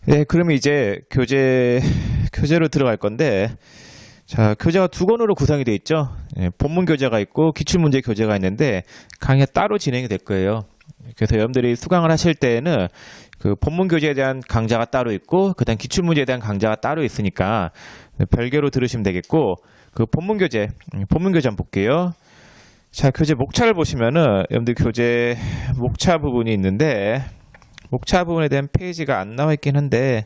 네, 그러면 이제 교재로 들어갈 건데, 자, 교재가 두 권으로 구성이 되어 있죠. 예, 본문 교재가 있고 기출문제 교재가 있는데 강의가 따로 진행이 될 거예요. 그래서 여러분들이 수강을 하실 때에는 그 본문 교재에 대한 강좌가 따로 있고 그다음 기출문제에 대한 강좌가 따로 있으니까 별개로 들으시면 되겠고, 그 본문 교재 한번 볼게요. 자, 교재 목차를 보시면은 여러분들 교재 목차 부분이 있는데, 목차 부분에 대한 페이지가 안 나와 있긴 한데,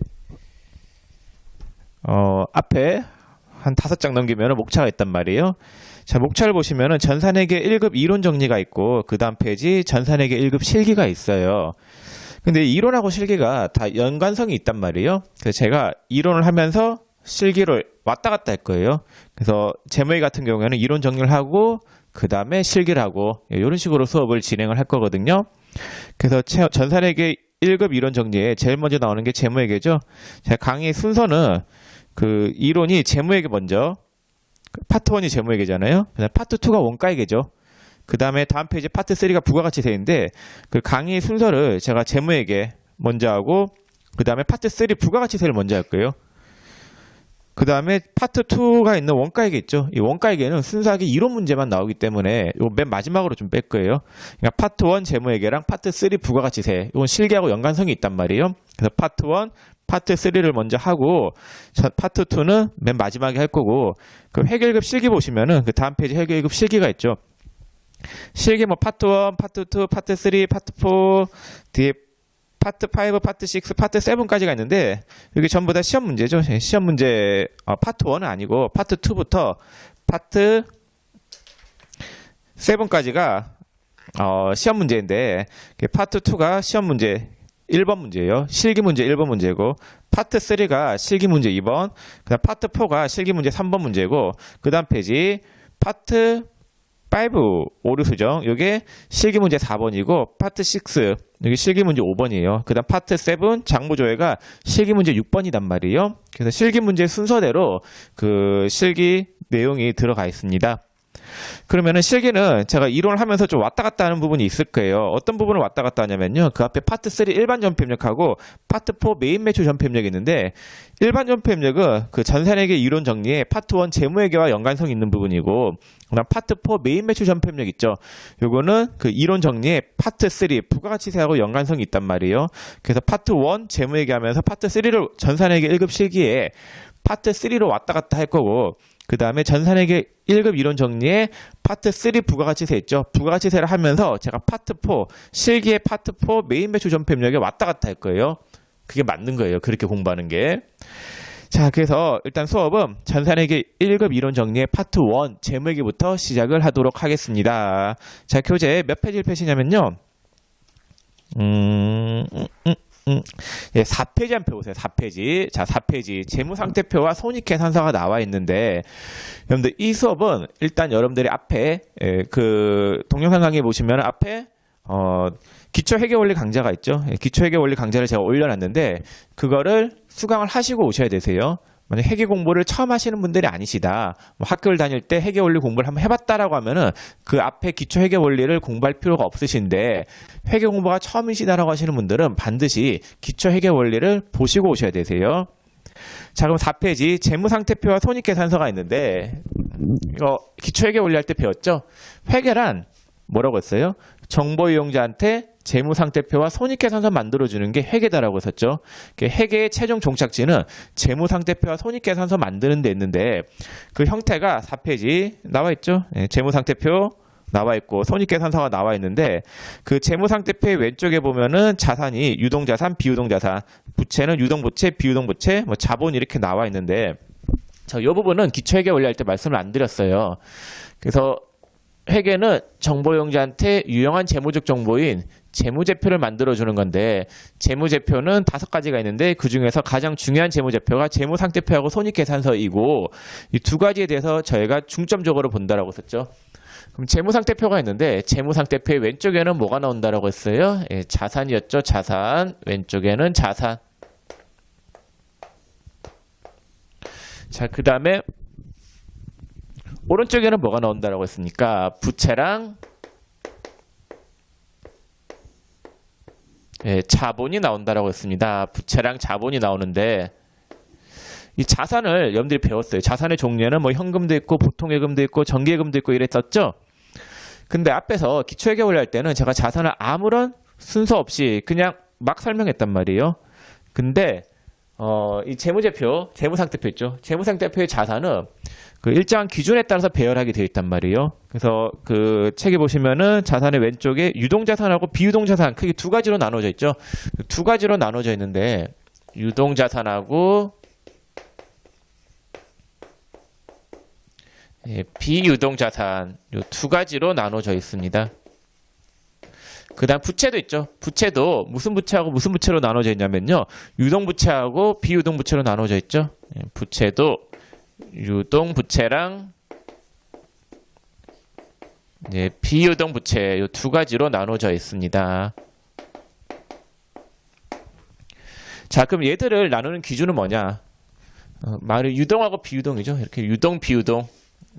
앞에 한 5장 넘기면 목차가 있단 말이에요. 자, 목차를 보시면은 전산회계 1급 이론 정리가 있고, 그 다음 페이지 전산회계 1급 실기가 있어요. 근데 이론하고 실기가 다 연관성이 있단 말이에요. 그래서 제가 이론을 하면서 실기를 왔다 갔다 할 거예요. 그래서 제모의 같은 경우에는 이론 정리를 하고 그 다음에 실기를 하고 이런 식으로 수업을 진행을 할 거거든요. 그래서 전산회계 1급 이론 정리에 제일 먼저 나오는 게 재무회계죠. 자, 강의 순서는 그 이론이 재무회계 먼저, 파트 1이 재무회계잖아요. 그다음 파트 2가 원가회계죠. 그 다음에 다음 페이지 파트 3가 부가가치세인데, 그 강의 순서를 제가 재무회계 먼저 하고 그 다음에 파트 3 부가가치세를 먼저 할 거예요. 그 다음에 파트 2가 있는 원가회계 있죠. 이 원가회계는 순수하게 이론 문제만 나오기 때문에 이거 맨 마지막으로 좀 뺄 거예요. 그러니까 파트 1 재무회계랑 파트 3 부가가치세, 이건 실기하고 연관성이 있단 말이에요. 그래서 파트 1, 파트 3를 먼저 하고 파트 2는 맨 마지막에 할 거고, 그 회계일급 실기 보시면은 그 다음 페이지 회계일급 실기가 있죠. 실기 뭐 파트 1, 파트 2, 파트 3, 파트 4, 뒤에 파트 5, 파트 6, 파트 7까지가 있는데 여기 전부 다 시험 문제죠. 시험 문제, 파트 1은 아니고 파트 2부터 파트 7까지가 시험 문제인데, 파트 2가 시험 문제 1번 문제예요. 실기 문제 1번 문제고, 파트 3가 실기 문제 2번, 그다음 파트 4가 실기 문제 3번 문제고, 그다음 페이지 파트 5 오류 수정, 요게 실기 문제 4번이고, 파트 6 여기 실기 문제 5번이에요. 그다음 파트 7 장부 조회가 실기 문제 6번이단 말이에요. 그래서 실기 문제 순서대로 그 실기 내용이 들어가 있습니다. 그러면은 실기는 제가 이론을 하면서 좀 왔다 갔다 하는 부분이 있을 거예요. 어떤 부분을 왔다 갔다 하냐면요, 그 앞에 파트 3 일반 전폐입력하고 파트 4 메인 매출 전폐입력이 있는데, 일반 전폐입력은 그 전산회계 이론 정리에 파트 1 재무회계와 연관성이 있는 부분이고, 그다음 파트 4 메인 매출 전폐입력 있죠. 요거는 그 이론 정리에 파트 3 부가가치세하고 연관성이 있단 말이에요. 그래서 파트 1 재무회계 하면서 파트 3를 전산회계 1급 실기에 파트 3로 왔다 갔다 할 거고, 그 다음에 전산회계 1급 이론 정리에 파트 3 부가가치세 있죠. 부가가치세를 하면서 제가 파트 4 실기의 파트 4 메인 매출 전폐입력에 왔다 갔다 할 거예요. 그게 맞는 거예요. 그렇게 공부하는 게. 자, 그래서 일단 수업은 전산회계 1급 이론 정리의 파트 1 재무회계부터 시작을 하도록 하겠습니다. 자, 교재 몇 페이지를 펴시냐면요, 예, 4페이지 한 표 보세요. 4페이지. 자, 4페이지. 재무상태표와 손익계산서가 나와 있는데, 여러분들 이 수업은 일단 여러분들이 앞에, 그 동영상 강의 보시면 앞에 기초회계원리 강좌가 있죠. 기초회계원리 강좌를 제가 올려놨는데 그거를 수강을 하시고 오셔야 되세요. 만약 회계 공부를 처음 하시는 분들이 아니시다, 뭐 학교를 다닐 때 회계 원리 공부를 한번 해봤다라고 하면은 그 앞에 기초 회계 원리를 공부할 필요가 없으신데, 회계 공부가 처음이시다라고 하시는 분들은 반드시 기초 회계 원리를 보시고 오셔야 되세요. 자, 그럼 4페이지 재무상태표와 손익계산서가 있는데, 이거 기초 회계 원리 할 때 배웠죠? 회계란 뭐라고 했어요? 정보 이용자한테 재무상태표와 손익계산서 만들어주는 게 회계다라고 했었죠. 회계의 최종 종착지는 재무상태표와 손익계산서 만드는 데 있는데, 그 형태가 4페이지 나와 있죠. 재무상태표 나와 있고 손익계산서가 나와 있는데, 그 재무상태표의 왼쪽에 보면은 자산이 유동자산, 비유동자산, 부채는 유동부채, 비유동부채, 뭐 자본 이렇게 나와 있는데, 이 부분은 기초회계 원리할 때 말씀을 안 드렸어요. 그래서 회계는 정보이용자한테 유용한 재무적 정보인 재무제표를 만들어주는 건데, 재무제표는 5가지가 있는데 그 중에서 가장 중요한 재무제표가 재무상태표하고 손익계산서이고, 이 두 가지에 대해서 저희가 중점적으로 본다라고 했었죠. 그럼 재무상태표가 있는데, 재무상태표의 왼쪽에는 뭐가 나온다라고 했어요? 예, 자산이었죠. 자산. 왼쪽에는 자산. 자, 그 다음에 오른쪽에는 뭐가 나온다라고 했습니까? 부채랑 예, 자본이 나온다라고 했습니다. 부채랑 자본이 나오는데 이 자산을 여러분들이 배웠어요. 자산의 종류에는 뭐 현금도 있고 보통예금도 있고 정기예금도 있고 이랬었죠. 근데 앞에서 기초회계원리 할 때는 제가 자산을 아무런 순서 없이 그냥 막 설명했단 말이에요. 근데 이 재무제표, 재무상태표 있죠. 재무상태표의 자산은 그 일정한 기준에 따라서 배열하게 되어 있단 말이에요. 그래서 그 책에 보시면은 자산의 왼쪽에 유동자산하고 비유동자산 크게 두 가지로 나눠져 있죠. 두 가지로 나눠져 있는데 유동자산하고 비유동자산 이 두 가지로 나눠져 있습니다. 그 다음 부채도 있죠. 부채도 무슨 부채하고 무슨 부채로 나눠져 있냐면요. 유동부채하고 비유동부채로 나눠져 있죠. 부채도 유동부채랑 비유동부채 이 두 가지로 나눠져 있습니다. 자, 그럼 얘들을 나누는 기준은 뭐냐? 말을 유동하고 비유동이죠. 이렇게 유동, 비유동.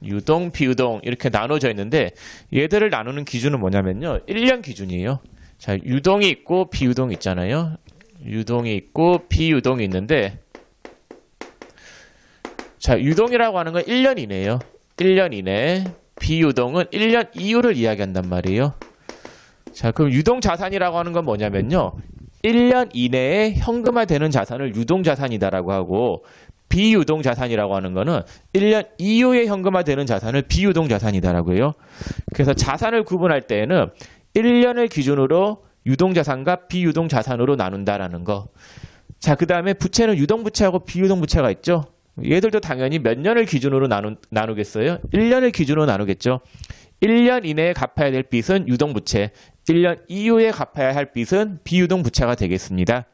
유동, 비유동 이렇게 나눠져 있는데 얘들을 나누는 기준은 뭐냐면요. 1년 기준이에요. 자, 유동이 있고 비유동이 있잖아요. 유동이 있고 비유동이 있는데 자, 유동이라고 하는 건 1년 이내예요. 1년 이내. 비유동은 1년 이후를 이야기한단 말이에요. 자, 그럼 유동자산이라고 하는 건 뭐냐면요. 1년 이내에 현금화되는 자산을 유동자산이다라고 하고 비유동자산이라고 하는 거는 1년 이후에 현금화되는 자산을 비유동자산이다라고 해요. 그래서 자산을 구분할 때에는 1년을 기준으로 유동자산과 비유동자산으로 나눈다라는 거. 자, 그 다음에 부채는 유동부채하고 비유동부채가 있죠. 얘들도 당연히 몇 년을 기준으로 나누겠어요? 1년을 기준으로 나누겠죠. 1년 이내에 갚아야 될 빚은 유동부채, 1년 이후에 갚아야 할 빚은 비유동부채가 되겠습니다.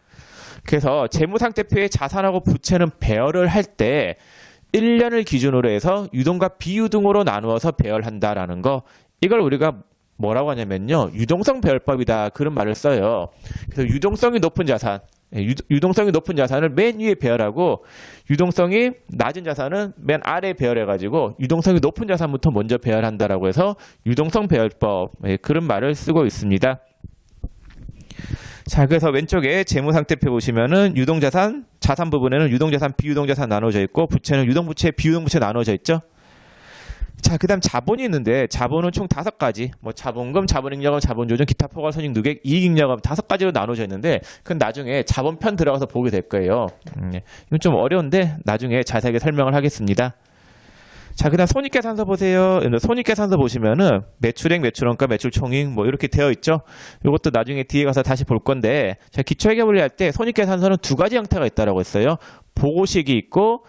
그래서 재무상태표의 자산하고 부채는 배열을 할 때 1년을 기준으로 해서 유동과 비유동으로 나누어서 배열한다라는 거. 이걸 우리가 뭐라고 하냐면요. 유동성 배열법이다. 그런 말을 써요. 그래서 유동성이 높은 자산, 유동성이 높은 자산을 맨 위에 배열하고 유동성이 낮은 자산은 맨 아래에 배열해가지고 유동성이 높은 자산부터 먼저 배열한다라고 해서 유동성 배열법. 그런 말을 쓰고 있습니다. 자, 그래서 왼쪽에 재무상태표 보시면은 유동자산, 자산 부분에는 유동자산, 비유동자산 나눠져 있고 부채는 유동부채, 비유동부채 나눠져 있죠. 자, 그 다음 자본이 있는데 자본은 총 5가지. 뭐 자본금, 자본잉여금, 자본조정, 기타 포괄 손익 누객, 이익잉여금 5가지로 나눠져 있는데 그건 나중에 자본편 들어가서 보게 될 거예요. 이건 좀 어려운데 나중에 자세하게 설명을 하겠습니다. 자, 그 다음 손익계산서 보세요. 손익계산서 보시면은 매출액, 매출원가, 매출총익 뭐 이렇게 되어 있죠. 이것도 나중에 뒤에 가서 다시 볼 건데 자, 기초회계원리 할 때 손익계산서는 두 가지 형태가 있다라고 했어요. 보고식이 있고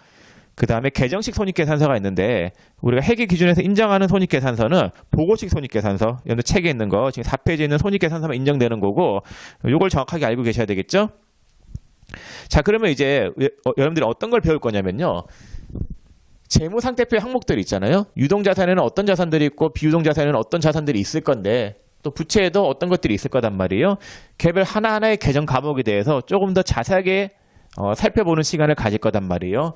그 다음에 계정식 손익계산서가 있는데 우리가 회계 기준에서 인정하는 손익계산서는 보고식 손익계산서, 여러분 책에 있는 거 지금 4페이지에 있는 손익계산서만 인정되는 거고 이걸 정확하게 알고 계셔야 되겠죠. 자, 그러면 이제 여러분들이 어떤 걸 배울 거냐면요. 재무상태표 항목들이 있잖아요. 유동자산에는 어떤 자산들이 있고 비유동자산에는 어떤 자산들이 있을 건데 또 부채에도 어떤 것들이 있을 거단 말이에요. 개별 하나하나의 계정 과목에 대해서 조금 더 자세하게 살펴보는 시간을 가질 거단 말이에요.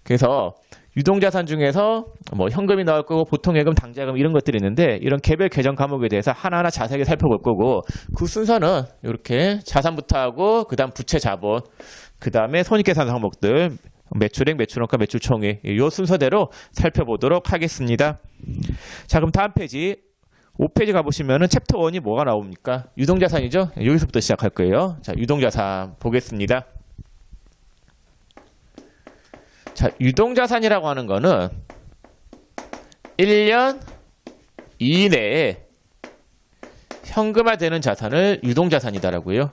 그래서 유동자산 중에서 뭐 현금이 나올 거고 보통예금, 당좌금 이런 것들이 있는데 이런 개별 계정 과목에 대해서 하나하나 자세하게 살펴볼 거고 그 순서는 이렇게 자산부터 하고 그 다음 부채, 자본, 그 다음에 손익계산 항목들 매출액, 매출원가, 매출총액 이 순서대로 살펴보도록 하겠습니다. 자, 그럼 다음 페이지 5페이지 가보시면은 챕터 1이 뭐가 나옵니까? 유동자산이죠? 여기서부터 시작할 거예요. 자, 유동자산 보겠습니다. 자, 유동자산이라고 하는 거는 1년 이내에 현금화되는 자산을 유동자산이다라고요.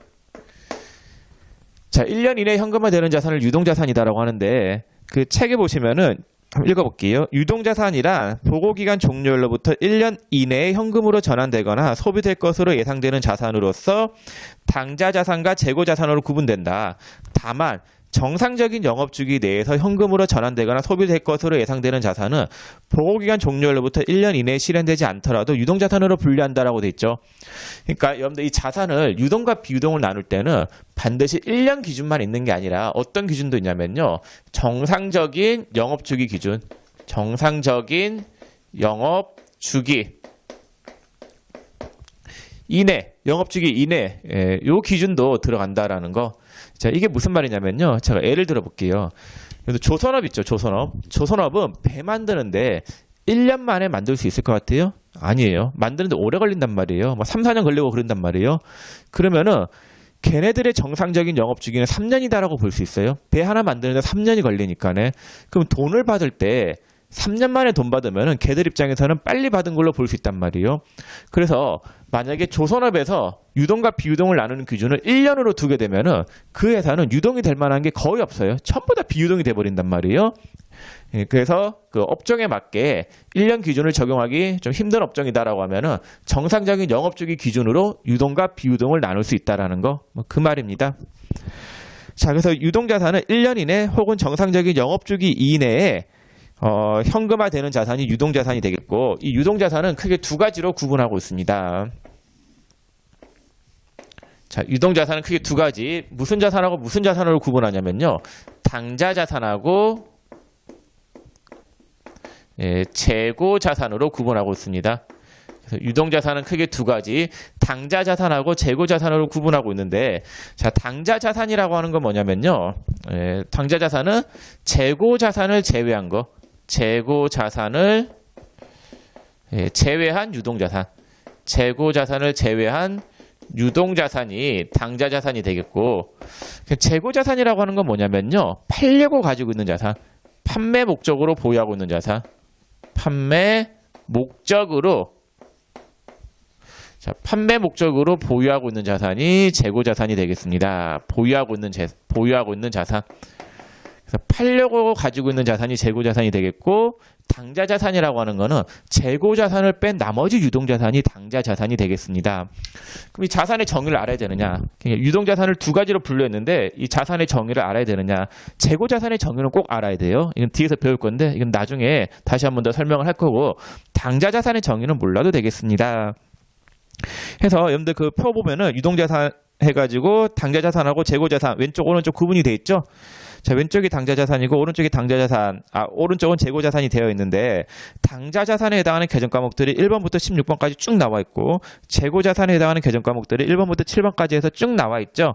자, 1년 이내에 현금화되는 자산을 유동자산이다라고 하는데 그 책에 보시면은 한번 읽어볼게요. 유동자산이란 보고기간 종료일로부터 1년 이내에 현금으로 전환되거나 소비될 것으로 예상되는 자산으로서 당좌자산과 재고자산으로 구분된다. 다만 정상적인 영업주기 내에서 현금으로 전환되거나 소비될 것으로 예상되는 자산은 보고기간 종료일로부터 1년 이내에 실현되지 않더라도 유동자산으로 분류한다라고 돼 있죠. 그러니까 여러분들 이 자산을 유동과 비유동을 나눌 때는 반드시 1년 기준만 있는 게 아니라 어떤 기준도 있냐면요. 정상적인 영업주기 기준, 정상적인 영업주기 이내, 영업주기 이내, 요 기준도 들어간다라는 거. 자, 이게 무슨 말이냐면요. 제가 예를 들어 볼게요. 조선업 있죠, 조선업. 조선업은 배 만드는데 1년 만에 만들 수 있을 것 같아요? 아니에요. 만드는데 오래 걸린단 말이에요. 막 3, 4년 걸리고 그런단 말이에요. 그러면은 걔네들의 정상적인 영업주기는 3년이다라고 볼 수 있어요. 배 하나 만드는데 3년이 걸리니까네. 그럼 돈을 받을 때 3년 만에 돈 받으면은 걔들 입장에서는 빨리 받은 걸로 볼 수 있단 말이에요. 그래서 만약에 조선업에서 유동과 비유동을 나누는 기준을 1년으로 두게 되면은 그 회사는 유동이 될 만한 게 거의 없어요. 전부 다 비유동이 돼 버린단 말이에요. 그래서 그 업종에 맞게 1년 기준을 적용하기 좀 힘든 업종이다라고 하면은 정상적인 영업주기 기준으로 유동과 비유동을 나눌 수 있다라는 거, 그 말입니다. 자, 그래서 유동자산은 1년 이내 혹은 정상적인 영업주기 이내에 현금화되는 자산이 유동자산이 되겠고, 이 유동자산은 크게 두 가지로 구분하고 있습니다. 자, 유동자산은 크게 두 가지. 무슨 자산하고 무슨 자산으로 구분하냐면요. 당자자산하고 재고자산으로 구분하고 있습니다. 그래서 유동자산은 크게 두 가지. 당자자산하고 재고자산으로 구분하고 있는데, 자, 당자자산이라고 하는 건 뭐냐면요. 당자자산은 재고자산을 제외한 거. 재고자산을 제외한 유동자산. 재고자산을 제외한 유동자산이 당자자산이 되겠고, 재고자산이라고 하는 건 뭐냐면요. 팔려고 가지고 있는 자산. 판매 목적으로 보유하고 있는 자산. 판매 목적으로 보유하고 있는 자산이 재고자산이 되겠습니다. 보유하고 있는 자산. 그래서 팔려고 가지고 있는 자산이 재고자산이 되겠고, 당자자산이라고 하는 거는 재고자산을 뺀 나머지 유동자산이 당자자산이 되겠습니다. 그럼 이 자산의 정의를 알아야 되느냐? 유동자산을 두 가지로 분류했는데 이 자산의 정의를 알아야 되느냐? 재고자산의 정의는 꼭 알아야 돼요. 이건 뒤에서 배울 건데 이건 나중에 다시 한 번 더 설명을 할 거고, 당자자산의 정의는 몰라도 되겠습니다. 해서 여러분들 그 표 보면은 유동자산 해가지고 당자자산하고 재고자산 왼쪽 오른쪽 구분이 돼 있죠? 자, 왼쪽이 당자자산이고 오른쪽이 오른쪽은 재고자산이 되어 있는데, 당자자산에 해당하는 계정 과목들이 1번부터 16번까지 쭉 나와 있고, 재고자산에 해당하는 계정 과목들이 1번부터 7번까지 해서 쭉 나와 있죠.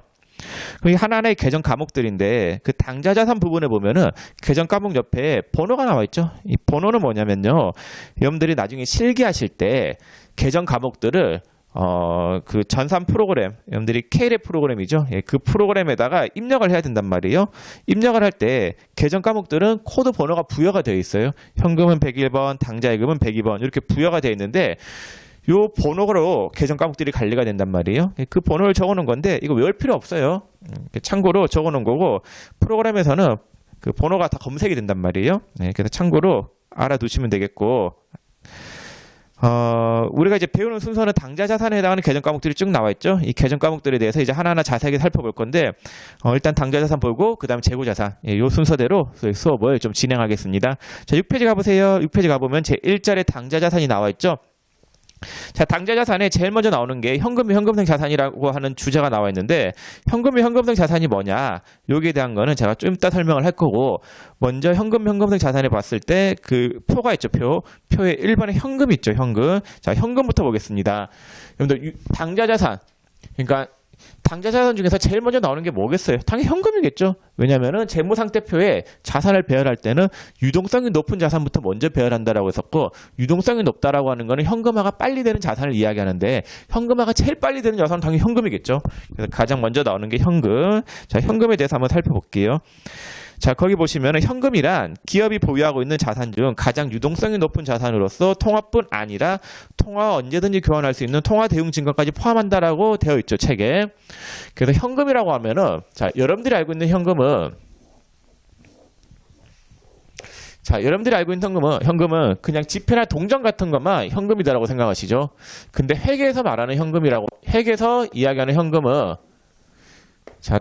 그럼 이 하나하나의 계정 과목들인데, 그 당자자산 부분에 보면은 계정 과목 옆에 번호가 나와 있죠. 이 번호는 뭐냐면요. 여러분들이 나중에 실기하실 때 계정 과목들을 그 전산 프로그램, 여러분들이 K랩 프로그램이죠. 그 프로그램에다가 입력을 해야 된단 말이에요. 입력을 할 때 계정 과목들은 코드 번호가 부여가 되어 있어요. 현금은 101번, 당자예금은 102번 이렇게 부여가 되어 있는데, 요 번호로 계정 과목들이 관리가 된단 말이에요. 그 번호를 적어놓은 건데 이거 외울 필요 없어요. 참고로 적어놓은 거고, 프로그램에서는 그 번호가 다 검색이 된단 말이에요. 그래서 참고로 알아두시면 되겠고, 우리가 이제 배우는 순서는 당자자산에 해당하는 계정 과목들이 쭉 나와 있죠. 이 계정 과목들에 대해서 이제 하나하나 자세하게 살펴볼 건데, 일단 당자자산 보고 그 다음에 재고자산, 이 순서대로 수업을 좀 진행하겠습니다. 자, 6페이지 가보세요. 6페이지 가보면 제1절에 당자자산이 나와 있죠. 자, 당자자산에 제일 먼저 나오는 게 현금이 현금성 자산이라고 하는 주제가 나와 있는데, 현금이 현금성 자산이 뭐냐, 여기에 대한 거는 제가 좀 이따 설명을 할 거고, 먼저 현금 현금성 자산을 봤을 때 그 표가 있죠. 표에 1번에 현금이 있죠. 현금. 자, 현금부터 보겠습니다. 여러분들 당자자산, 그러니까 당자자산 중에서 제일 먼저 나오는 게 뭐겠어요? 당연히 현금이겠죠. 왜냐면은 재무상태표에 자산을 배열할 때는 유동성이 높은 자산부터 먼저 배열한다라고 했었고, 유동성이 높다라고 하는 거는 현금화가 빨리 되는 자산을 이야기하는데, 현금화가 제일 빨리 되는 자산은 당연히 현금이겠죠. 그래서 가장 먼저 나오는 게 현금. 자, 현금에 대해서 한번 살펴볼게요. 자, 거기 보시면은 현금이란 기업이 보유하고 있는 자산 중 가장 유동성이 높은 자산으로서 통화뿐 아니라 통화와 언제든지 교환할 수 있는 통화 대용 증권까지 포함한다라고 되어 있죠, 책에. 그래서 현금이라고 하면은, 자, 여러분들이 알고 있는 현금은 현금은 그냥 지폐나 동전 같은 것만 현금이다라고 생각하시죠. 근데 회계에서 말하는 회계에서 이야기하는 현금은, 자,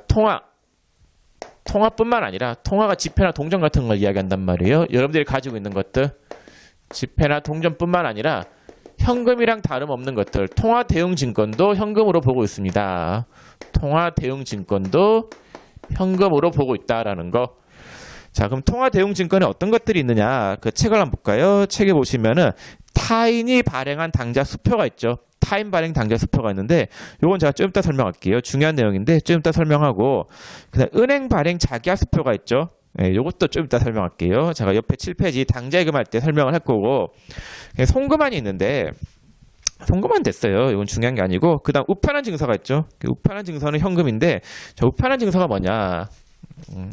통화뿐만 아니라 통화가 지폐나 동전 같은 걸 이야기한단 말이에요. 여러분들이 가지고 있는 것들, 지폐나 동전뿐만 아니라 현금이랑 다름없는 것들, 통화 대용 증권도 현금으로 보고 있습니다. 통화 대용 증권도 현금으로 보고 있다라는 거. 자, 그럼 통화 대용 증권에 어떤 것들이 있느냐, 그 책을 한번 볼까요? 책에 보시면은 타인이 발행한 당자 수표가 있죠. 하인 발행 당좌 수표가 있는데 요건 제가 좀 이따 설명할게요. 중요한 내용인데 좀 이따 설명하고 그다음 은행 발행 자기화 수표가 있죠. 예, 요것도 좀 이따 설명할게요. 제가 옆에 7페이지 당좌예금 할 때 설명을 할 거고 송금안이 있는데 송금안 됐어요. 이건 중요한 게 아니고 그다음 우편한 증서가 있죠. 우편한 증서는 현금인데 저 우편한 증서가 뭐냐?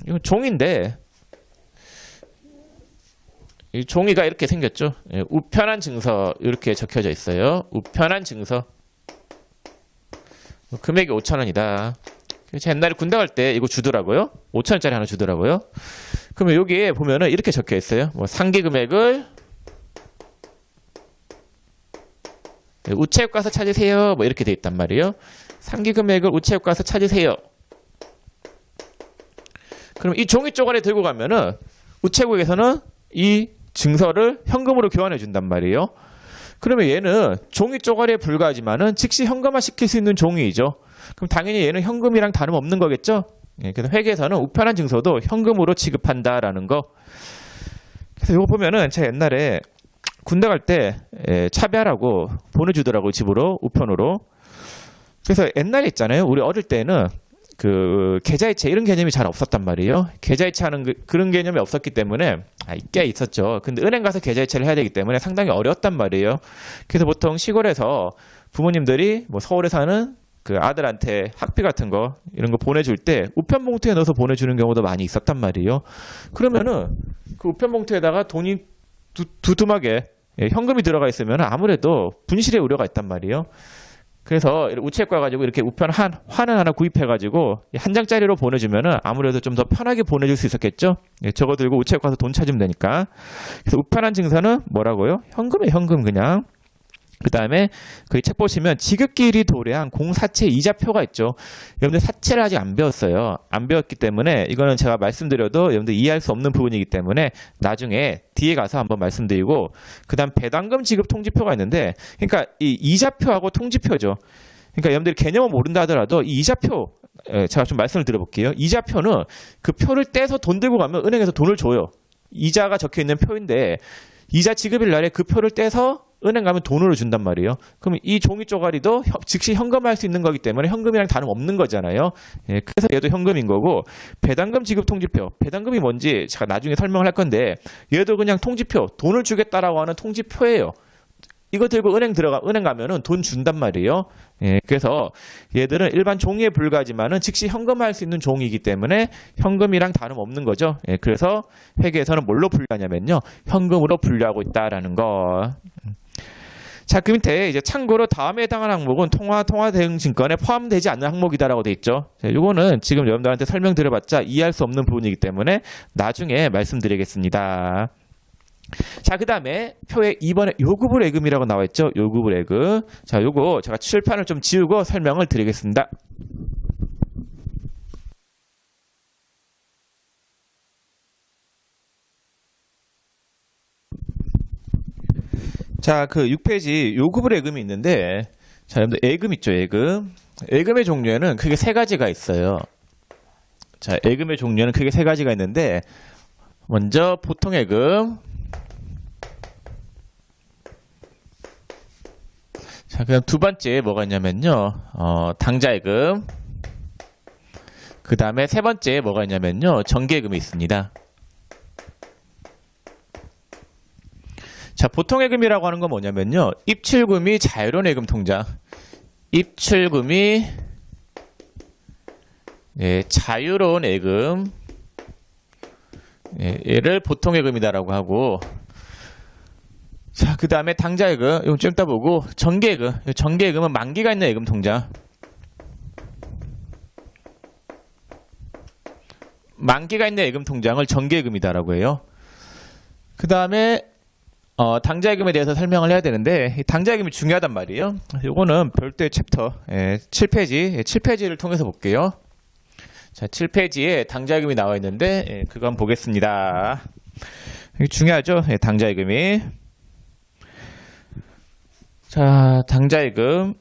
이건 종인데 이 종이가 이렇게 생겼죠. 예, 우편한 증서 이렇게 적혀져 있어요. 우편한 증서 금액이 5,000원이다. 제가 옛날에 군대 갈 때 이거 주더라고요. 5,000원짜리 하나 주더라고요. 그러면 여기에 보면은 이렇게 적혀 있어요. 뭐 상기 금액을 우체국 가서 찾으세요. 뭐 이렇게 돼 있단 말이에요. 상기 금액을 우체국 가서 찾으세요. 그럼 이 종이 쪼가리 들고 가면은 우체국에서는 이 증서를 현금으로 교환해 준단 말이에요. 그러면 얘는 종이 쪼가리에 불과하지만은 즉시 현금화 시킬 수 있는 종이죠. 그럼 당연히 얘는 현금이랑 다름없는 거겠죠. 예, 그래서 회계에서는 우편한 증서도 현금으로 취급한다라는 거. 그래서 이거 보면은 제가 옛날에 군대 갈 때 차비하라고 보내주더라고요. 집으로 우편으로. 그래서 옛날에 있잖아요. 우리 어릴 때는 그 계좌이체 이런 개념이 잘 없었단 말이에요. 계좌이체 하는 그런 개념이 없었기 때문에 있게 있었죠. 근데 은행 가서 계좌이체를 해야 되기 때문에 상당히 어려웠단 말이에요. 그래서 보통 시골에서 부모님들이 뭐 서울에 사는 그 아들한테 학비 같은 거 이런 거 보내줄 때 우편 봉투에 넣어서 보내주는 경우도 많이 있었단 말이에요. 그러면은 그 우편 봉투에다가 돈이 두툼하게 현금이 들어가 있으면 아무래도 분실의 우려가 있단 말이에요. 그래서 우체국 가가지고 이렇게 우편 환원 하나 구입해가지고 한 장짜리로 보내주면은 아무래도 좀 더 편하게 보내줄 수 있었겠죠. 저거 들고 우체국 가서 돈 찾으면 되니까. 그래서 우편한 증서는 뭐라고요? 현금이에요, 현금 그냥. 그 다음에 그 책 보시면 지급기일이 도래한 공사채 이자표가 있죠. 여러분들 사채를 아직 안 배웠어요. 안 배웠기 때문에 이거는 제가 말씀드려도 여러분들 이해할 수 없는 부분이기 때문에 나중에 뒤에 가서 한번 말씀드리고, 그 다음 배당금 지급 통지표가 있는데, 그러니까 이 이자표하고 통지표죠. 그러니까 여러분들이 개념을 모른다 하더라도 이 이자표, 제가 좀 말씀을 드려볼게요. 이자표는 그 표를 떼서 돈 들고 가면 은행에서 돈을 줘요. 이자가 적혀 있는 표인데 이자 지급일 날에 그 표를 떼서 은행 가면 돈으로 준단 말이에요. 그럼 이 종이 쪼가리도 즉시 현금화할 수 있는 거기 때문에 현금이랑 다름없는 거잖아요. 예, 그래서 얘도 현금인 거고, 배당금 지급 통지표, 배당금이 뭔지 제가 나중에 설명을 할 건데 얘도 그냥 통지표, 돈을 주겠다라고 하는 통지표예요. 이거 들고 은행 가면은 돈 준단 말이에요. 예, 그래서 얘들은 일반 종이에 불과하지만은 즉시 현금화할 수 있는 종이기 때문에 현금이랑 다름없는 거죠. 예, 그래서 회계에서는 뭘로 분류하냐면요, 현금으로 분류하고 있다라는 거. 자, 그 밑에 이제 참고로 다음에 해당하는 항목은 통화 대응 증권에 포함되지 않는 항목이다라고 돼 있죠. 자, 요거는 지금 여러분들한테 설명드려봤자 이해할 수 없는 부분이기 때문에 나중에 말씀드리겠습니다. 자, 그 다음에 표에 2번에 요구불 예금이라고 나와 있죠. 요구불 예금. 자, 요거 제가 칠판을 좀 지우고 설명을 드리겠습니다. 자, 그 6페이지 요구불 예금이 있는데, 자, 여러분들 예금 있죠, 예금. 예금의 종류에는 크게 세 가지가 있어요. 자, 예금의 종류에는 크게 세 가지가 있는데, 먼저 보통 예금. 자, 그다음 두 번째 뭐가 있냐면요, 당좌예금. 그 다음에 세 번째 뭐가 있냐면요, 정기예금이 있습니다. 자, 보통예금이라고 하는 건 뭐냐면요, 입출금이 자유로운 예금 통장. 입출금이 자유로운 예금. 얘를 보통예금이다라고 하고, 자, 그 다음에 당좌예금, 이건 좀 이따 보고, 정기예금. 정기예금은 만기가 있는 예금 통장. 만기가 있는 예금 통장을 정기예금이다라고 해요. 그 다음에 당좌예금에 대해서 설명을 해야 되는데, 이 당좌예금이 중요하단 말이에요. 이거는 별도의 챕터 7페이지를 통해서 볼게요. 자, 7페이지에 당좌예금이 나와 있는데, 그거 한번 보겠습니다. 이게 중요하죠, 당좌예금이. 자, 당좌예금.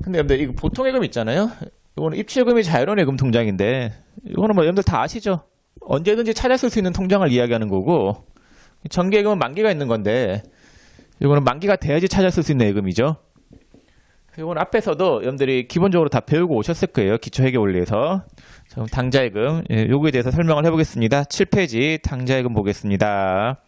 근데 여러분들 이거 보통예금 있잖아요. 이거는 입출금이 자유로운 예금 통장인데, 이거는 뭐 여러분들 다 아시죠? 언제든지 찾아 쓸 수 있는 통장을 이야기하는 거고, 정기예금은 만기가 있는 건데, 이거는 만기가 돼야지 찾았을 수 있는 예금이죠. 이건 앞에서도 여러분들이 기본적으로 다 배우고 오셨을 거예요. 기초회계 원리에서. 자, 그럼 당좌예금, 예, 요거에 대해서 설명을 해보겠습니다. 7페이지 당좌예금 보겠습니다.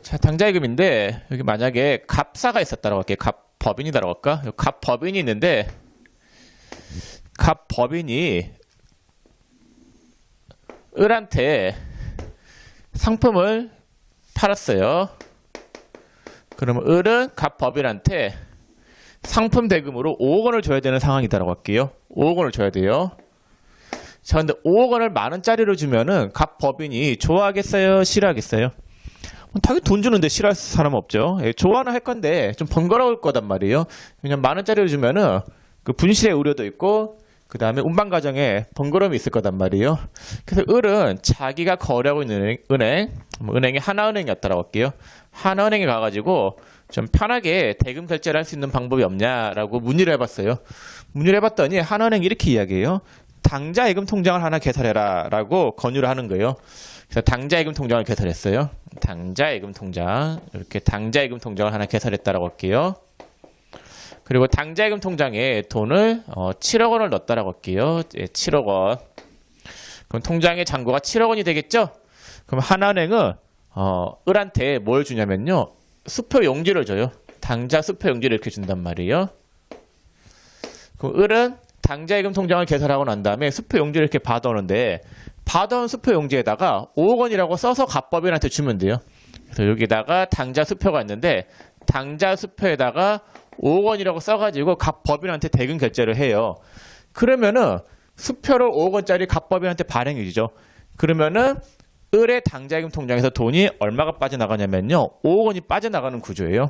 자, 당좌예금인데 여기 만약에 갑사가 있었다라고 할게요. 갑법인이다라고 할까? 갑법인이 있는데 갑법인이 을한테 상품을 팔았어요. 그러면 을은 갑법인한테 상품 대금으로 5억 원을 줘야 되는 상황이다라고 할게요. 5억 원을 줘야 돼요. 자, 근데 5억 원을 만 원짜리로 주면은 갑법인이 좋아하겠어요? 싫어하겠어요? 당연히 돈 주는데 싫어할 사람 없죠. 예, 좋아는 할 건데 좀 번거로울 거단 말이에요. 왜냐면 만 원짜리를 주면은 그 분실의 우려도 있고 그 다음에 운반 과정에 번거로움이 있을 거단 말이에요. 그래서 을은 자기가 거래하고 있는 은행이 하나은행이었다라고 할게요. 하나은행에 가가지고 좀 편하게 대금 결제를 할 수 있는 방법이 없냐라고 문의를 해봤어요. 문의를 해봤더니 하나은행이 이렇게 이야기해요. 당좌예금 통장을 하나 개설해라 라고 권유를 하는 거예요. 그래서 당좌예금 통장을 개설했어요. 당좌예금 통장, 이렇게 당좌예금 통장을 하나 개설했다라고 할게요. 그리고 당좌예금 통장에 돈을 7억 원을 넣었다라고 할게요. 예, 7억 원. 그럼 통장의 잔고가 7억 원이 되겠죠? 그럼 하나은행은 을한테 뭘 주냐면요. 수표 용지를 줘요. 당좌 수표 용지를 이렇게 준단 말이에요. 그럼 을은 당좌예금 통장을 개설하고 난 다음에 수표 용지를 이렇게 받아오는데 받아온 수표 용지에다가 5억 원이라고 써서 갑법인한테 주면 돼요. 그래서 여기다가 당좌 수표가 있는데 당좌 수표에다가 5억 원이라고 써가지고 갑법인한테 대금 결제를 해요. 그러면은 수표를 5억 원짜리 갑법인한테 발행해주죠. 그러면은 을의 당좌예금 통장에서 돈이 얼마가 빠져나가냐면요. 5억 원이 빠져나가는 구조예요.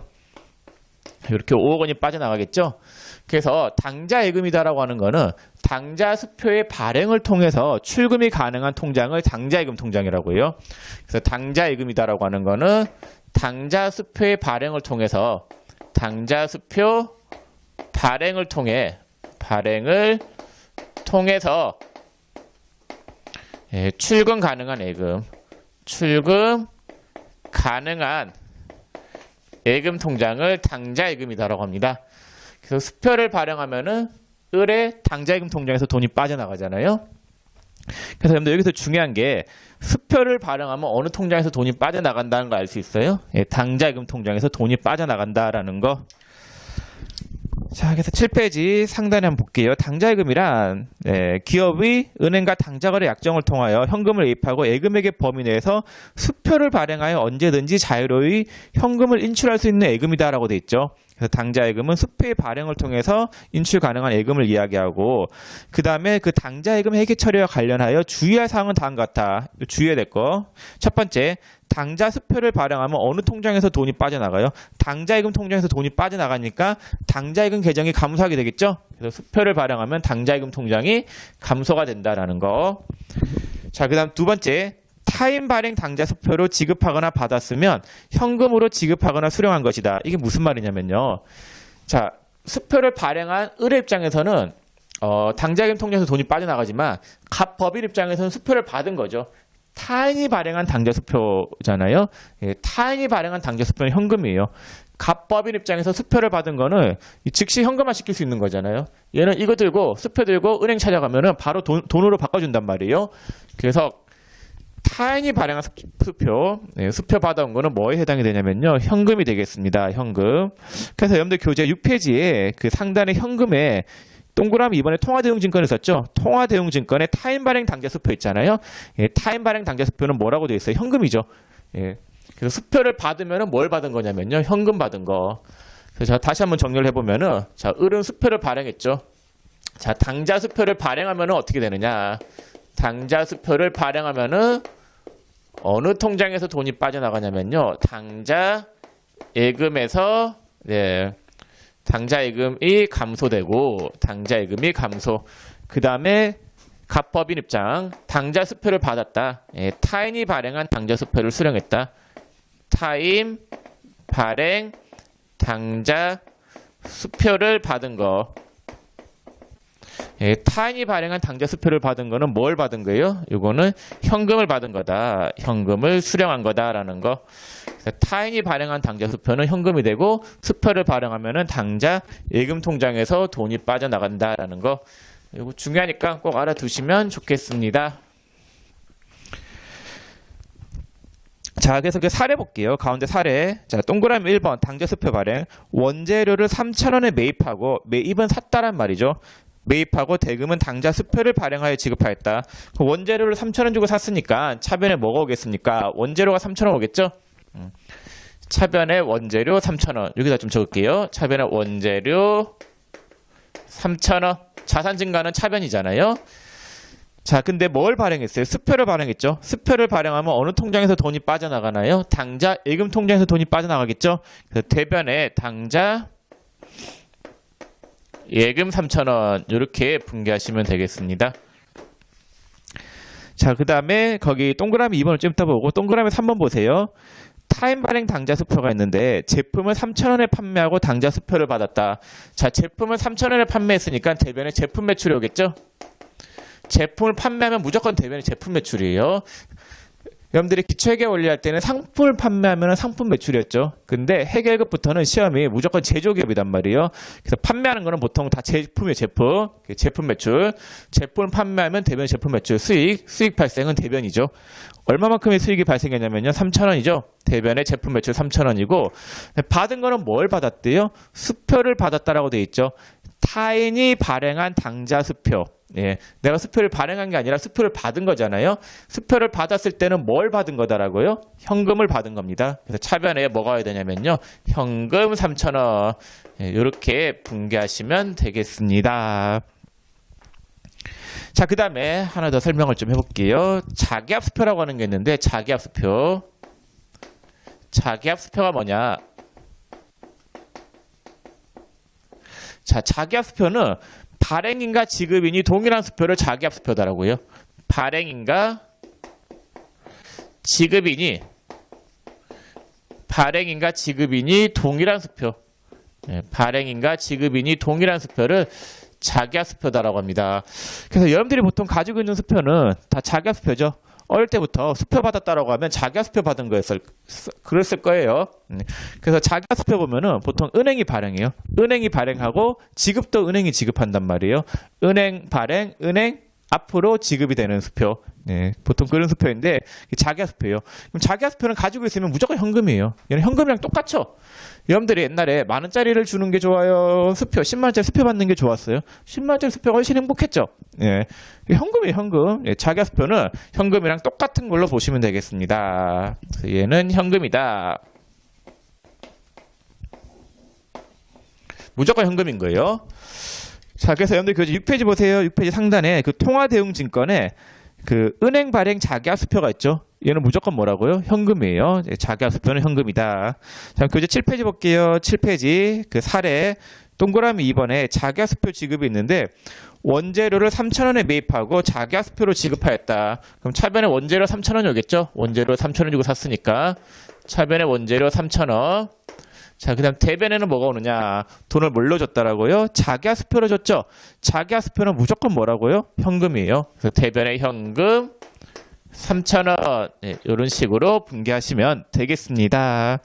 이렇게 5억 원이 빠져나가겠죠. 그래서 당좌예금이다라고 하는 거는 당좌 수표의 발행을 통해서 출금이 가능한 통장을 당좌예금 통장이라고 해요. 그래서 당좌예금이다라고 하는 거는 당좌 수표의 발행을 통해서 당좌 수표 발행을 통해서 예, 출금 가능한 예금, 출금 가능한 예금 통장을 당좌예금이다라고 합니다. 그래서 수표를 발행하면은 을의 당좌예금 통장에서 돈이 빠져나가잖아요. 그래서 여러분들 여기서 중요한 게 수표를 발행하면 어느 통장에서 돈이 빠져나간다는 거 알 수 있어요? 예, 당좌예금 통장에서 돈이 빠져나간다라는 거. 자, 그래서 7페이지 상단에 한번 볼게요. 당좌예금이란 기업이 은행과 당좌거래 약정을 통하여 현금을 예입하고 예금액의 범위 내에서 수표를 발행하여 언제든지 자유로이 현금을 인출할 수 있는 예금이다라고 돼 있죠. 그래서 당좌예금은 수표의 발행을 통해서 인출 가능한 예금을 이야기하고 그 다음에 그 당좌예금 회계 처리와 관련하여 주의할 사항은 다음과 같아. 주의해야 될 거. 첫 번째, 당좌 수표를 발행하면 어느 통장에서 돈이 빠져나가요? 당좌예금 통장에서 돈이 빠져나가니까 당좌예금 계정이 감소하게 되겠죠? 그래서 수표를 발행하면 당좌예금 통장이 감소가 된다라는 거. 자, 그 다음 두 번째, 타인 발행 당좌 수표로 지급하거나 받았으면 현금으로 지급하거나 수령한 것이다. 이게 무슨 말이냐면요. 자, 수표를 발행한 을의 입장에서는 당좌예금 통장에서 돈이 빠져나가지만 갑법인 입장에서는 수표를 받은 거죠. 타인이 발행한 당좌 수표잖아요. 예, 타인이 발행한 당좌 수표는 현금이에요. 갑법인 입장에서 수표를 받은 거는 즉시 현금화 시킬 수 있는 거잖아요. 얘는 이거 들고 수표 들고 은행 찾아가면은 바로 돈으로 바꿔준단 말이에요. 그래서 타인이 발행한 수표, 수표 받아온 거는 뭐에 해당이 되냐면요. 현금이 되겠습니다. 현금. 그래서 여러분들 교재 6페이지에 그 상단의 현금에 동그라미 이번에 통화대용증권을 썼죠. 통화대용증권에 타인 발행 당좌 수표 있잖아요. 예, 타인 발행 당좌 수표는 뭐라고 되어 있어요? 현금이죠. 예, 그래서 수표를 받으면 뭘 받은 거냐면요. 현금 받은 거. 그래서 다시 한번 정리를 해보면은 자, 을은 수표를 발행했죠. 자, 당좌 수표를 발행하면은 어떻게 되느냐? 당좌 수표를 발행하면은 어느 통장에서 돈이 빠져나가냐면요. 당좌 예금에서 당좌예금이 감소되고 당좌예금이 감소. 그 다음에 갑법인 입장, 당좌 수표를 받았다. 예, 타인이 발행한 당좌 수표를 수령했다. 타인 발행 당좌 수표를 받은 거. 예, 타인이 발행한 당좌 수표를 받은 거는 뭘 받은 거예요? 이거는 현금을 받은 거다. 현금을 수령한 거다라는 거. 타인이 발행한 당좌 수표는 현금이 되고 수표를 발행하면은 당좌 예금 통장에서 돈이 빠져나간다라는 거. 이거 중요하니까 꼭 알아두시면 좋겠습니다. 자, 그래서 그 사례 볼게요. 가운데 사례. 자, 동그라미 1번 당좌 수표 발행. 원재료를 3,000원에 매입하고 매입은 샀다란 말이죠. 매입하고 대금은 당좌 수표를 발행하여 지급하였다. 원재료를 3,000원 주고 샀으니까 차변에 뭐가 오겠습니까? 원재료가 3,000원 오겠죠? 차변에 원재료 3,000원. 여기다 좀 적을게요. 차변에 원재료 3,000원. 자산 증가는 차변이잖아요. 자, 근데 뭘 발행했어요? 수표를 발행했죠. 수표를 발행하면 어느 통장에서 돈이 빠져나가나요? 당좌 예금 통장에서 돈이 빠져나가겠죠. 그래서 대변에 당좌 예금 3,000원 이렇게 분개하시면 되겠습니다. 자, 그 다음에 거기 동그라미 2번을 좀 이따 보고 동그라미 3번 보세요. 타인 발행 당좌 수표가 있는데 제품을 3,000원에 판매하고 당좌 수표를 받았다. 자, 제품을 3,000원에 판매했으니까 대변에 제품 매출이 오겠죠? 제품을 판매하면 무조건 대변이 제품 매출이에요. 여러분들이 기초회계 원리할 때는 상품을 판매하면 상품 매출이었죠. 근데 회계급부터는 시험이 무조건 제조기업이단 말이에요. 그래서 판매하는 거는 보통 다 제품이에요. 제품 매출. 제품을 판매하면 대변 제품 매출. 수익 발생은 대변이죠. 얼마만큼의 수익이 발생했냐면요. 3,000원이죠. 대변의 제품 매출 3,000원이고 받은 거는 뭘 받았대요? 수표를 받았다라고 돼 있죠. 타인이 발행한 당좌 수표. 예, 내가 수표를 발행한 게 아니라 수표를 받은 거잖아요. 수표를 받았을 때는 뭘 받은 거다라고요? 현금을 받은 겁니다. 그래서 차변에 뭐가 와야 되냐면요. 현금 3,000원. 예, 이렇게 분개하시면 되겠습니다. 자, 그 다음에 하나 더 설명을 좀 해볼게요. 자기압 수표라고 하는 게 있는데 자기압 수표. 자기압 수표가 뭐냐? 자, 자기압 수표는 발행인과 지급인이 동일한 수표를 자기압 수표다라고요. 발행인과 지급인이 동일한 수표. 네, 발행인과 지급인이 동일한 수표를 자기압 수표다라고 합니다. 그래서 여러분들이 보통 가지고 있는 수표는 다 자기압 수표죠. 어릴 때부터 수표 받았다라고 하면 자기압 수표 받은 그랬을 거예요. 그래서 자기압 수표 보면은 보통 은행이 발행해요. 은행이 발행하고 지급도 은행이 지급한단 말이에요. 은행 발행, 은행 앞으로 지급이 되는 수표. 네, 보통 그런 수표인데 자기압 수표예요. 그럼 자기압 수표는 가지고 있으면 무조건 현금이에요. 얘는 현금이랑 똑같죠. 여러분들이 옛날에 10,000원짜리를 주는 게 좋아요? 수표 10만원짜리 수표 받는 게 좋았어요? 10만원짜리 수표가 훨씬 행복했죠. 예, 현금이에요. 현금. 예, 자기압 수표는 현금이랑 똑같은 걸로 보시면 되겠습니다. 얘는 현금이다. 무조건 현금인 거예요. 자, 그래서 여러분들 교재 6페이지 보세요. 6페이지 상단에 그 통화대응증권에 그 은행 발행 자기압 수표가 있죠. 얘는 무조건 뭐라고요? 현금이에요. 자기압 수표는 현금이다. 자, 교재 7페이지 볼게요. 7페이지 그 사례 동그라미 2번에 자기압 수표 지급이 있는데 원재료를 3,000원에 매입하고 자기압 수표로 지급하였다. 그럼 차변에 원재료 3,000원이 오겠죠? 원재료 3,000원 주고 샀으니까 차변에 원재료 3,000원. 자, 그 다음 대변에는 뭐가 오느냐? 돈을 뭘로 줬다라고요? 자기압 수표로 줬죠? 자기압 수표는 무조건 뭐라고요? 현금이에요. 그래서 대변에 현금 3,000원. 네, 이런 식으로 분개하시면 되겠습니다.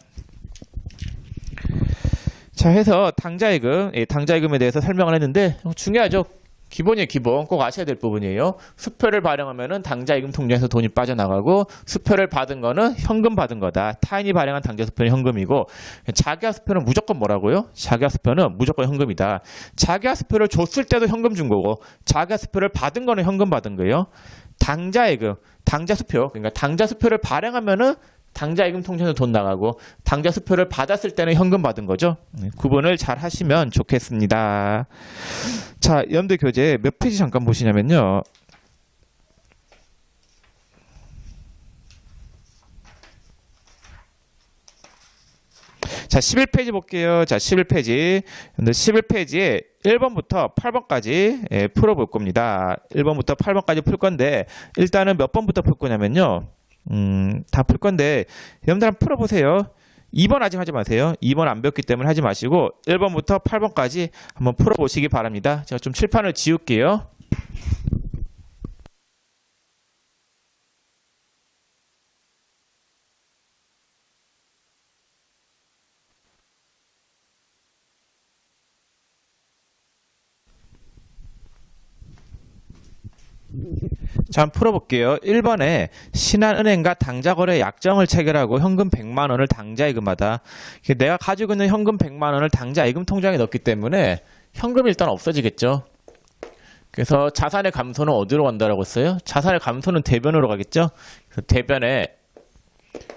자, 해서 당좌예금, 당좌예금에 대해서 설명을 했는데 중요하죠. 기본이에요. 기본. 꼭 아셔야 될 부분이에요. 수표를 발행하면은 당좌예금 통장에서 돈이 빠져나가고 수표를 받은 거는 현금 받은 거다. 타인이 발행한 당좌 수표는 현금이고 자기압 수표는 무조건 뭐라고요? 자기압 수표는 무조건 현금이다. 자기압 수표를 줬을 때도 현금 준 거고 자기압 수표를 받은 거는 현금 받은 거예요. 당좌예금, 당좌 수표. 그러니까 당좌 수표를 발행하면은 당좌예금 통장에서 돈 나가고 당좌 수표를 받았을 때는 현금 받은 거죠. 구분을 잘 하시면 좋겠습니다. 자, 여러분들 교재 몇 페이지 잠깐 보시냐면요. 자, 자, 11페이지 볼게요. 자, 11페이지. 근데 11페이지에 1번부터 8번까지 풀어볼 겁니다. 1번부터 8번까지 풀 건데, 일단은 몇 번부터 풀 거냐면요. 다 풀 건데, 여러분들 한번 풀어보세요. 2번 아직 하지 마세요. 2번 안 배웠기 때문에 하지 마시고, 1번부터 8번까지 한번 풀어보시기 바랍니다. 제가 좀 칠판을 지울게요. 자, 한번 풀어볼게요. 1번에 신한은행과 당좌거래 약정을 체결하고 현금 100만 원을 당좌예금하다. 내가 가지고 있는 현금 100만 원을 당좌예금 통장에 넣기 때문에 현금이 일단 없어지겠죠. 그래서 자산의 감소는 어디로 간다라고 했어요? 자산의 감소는 대변으로 가겠죠. 그래서 대변에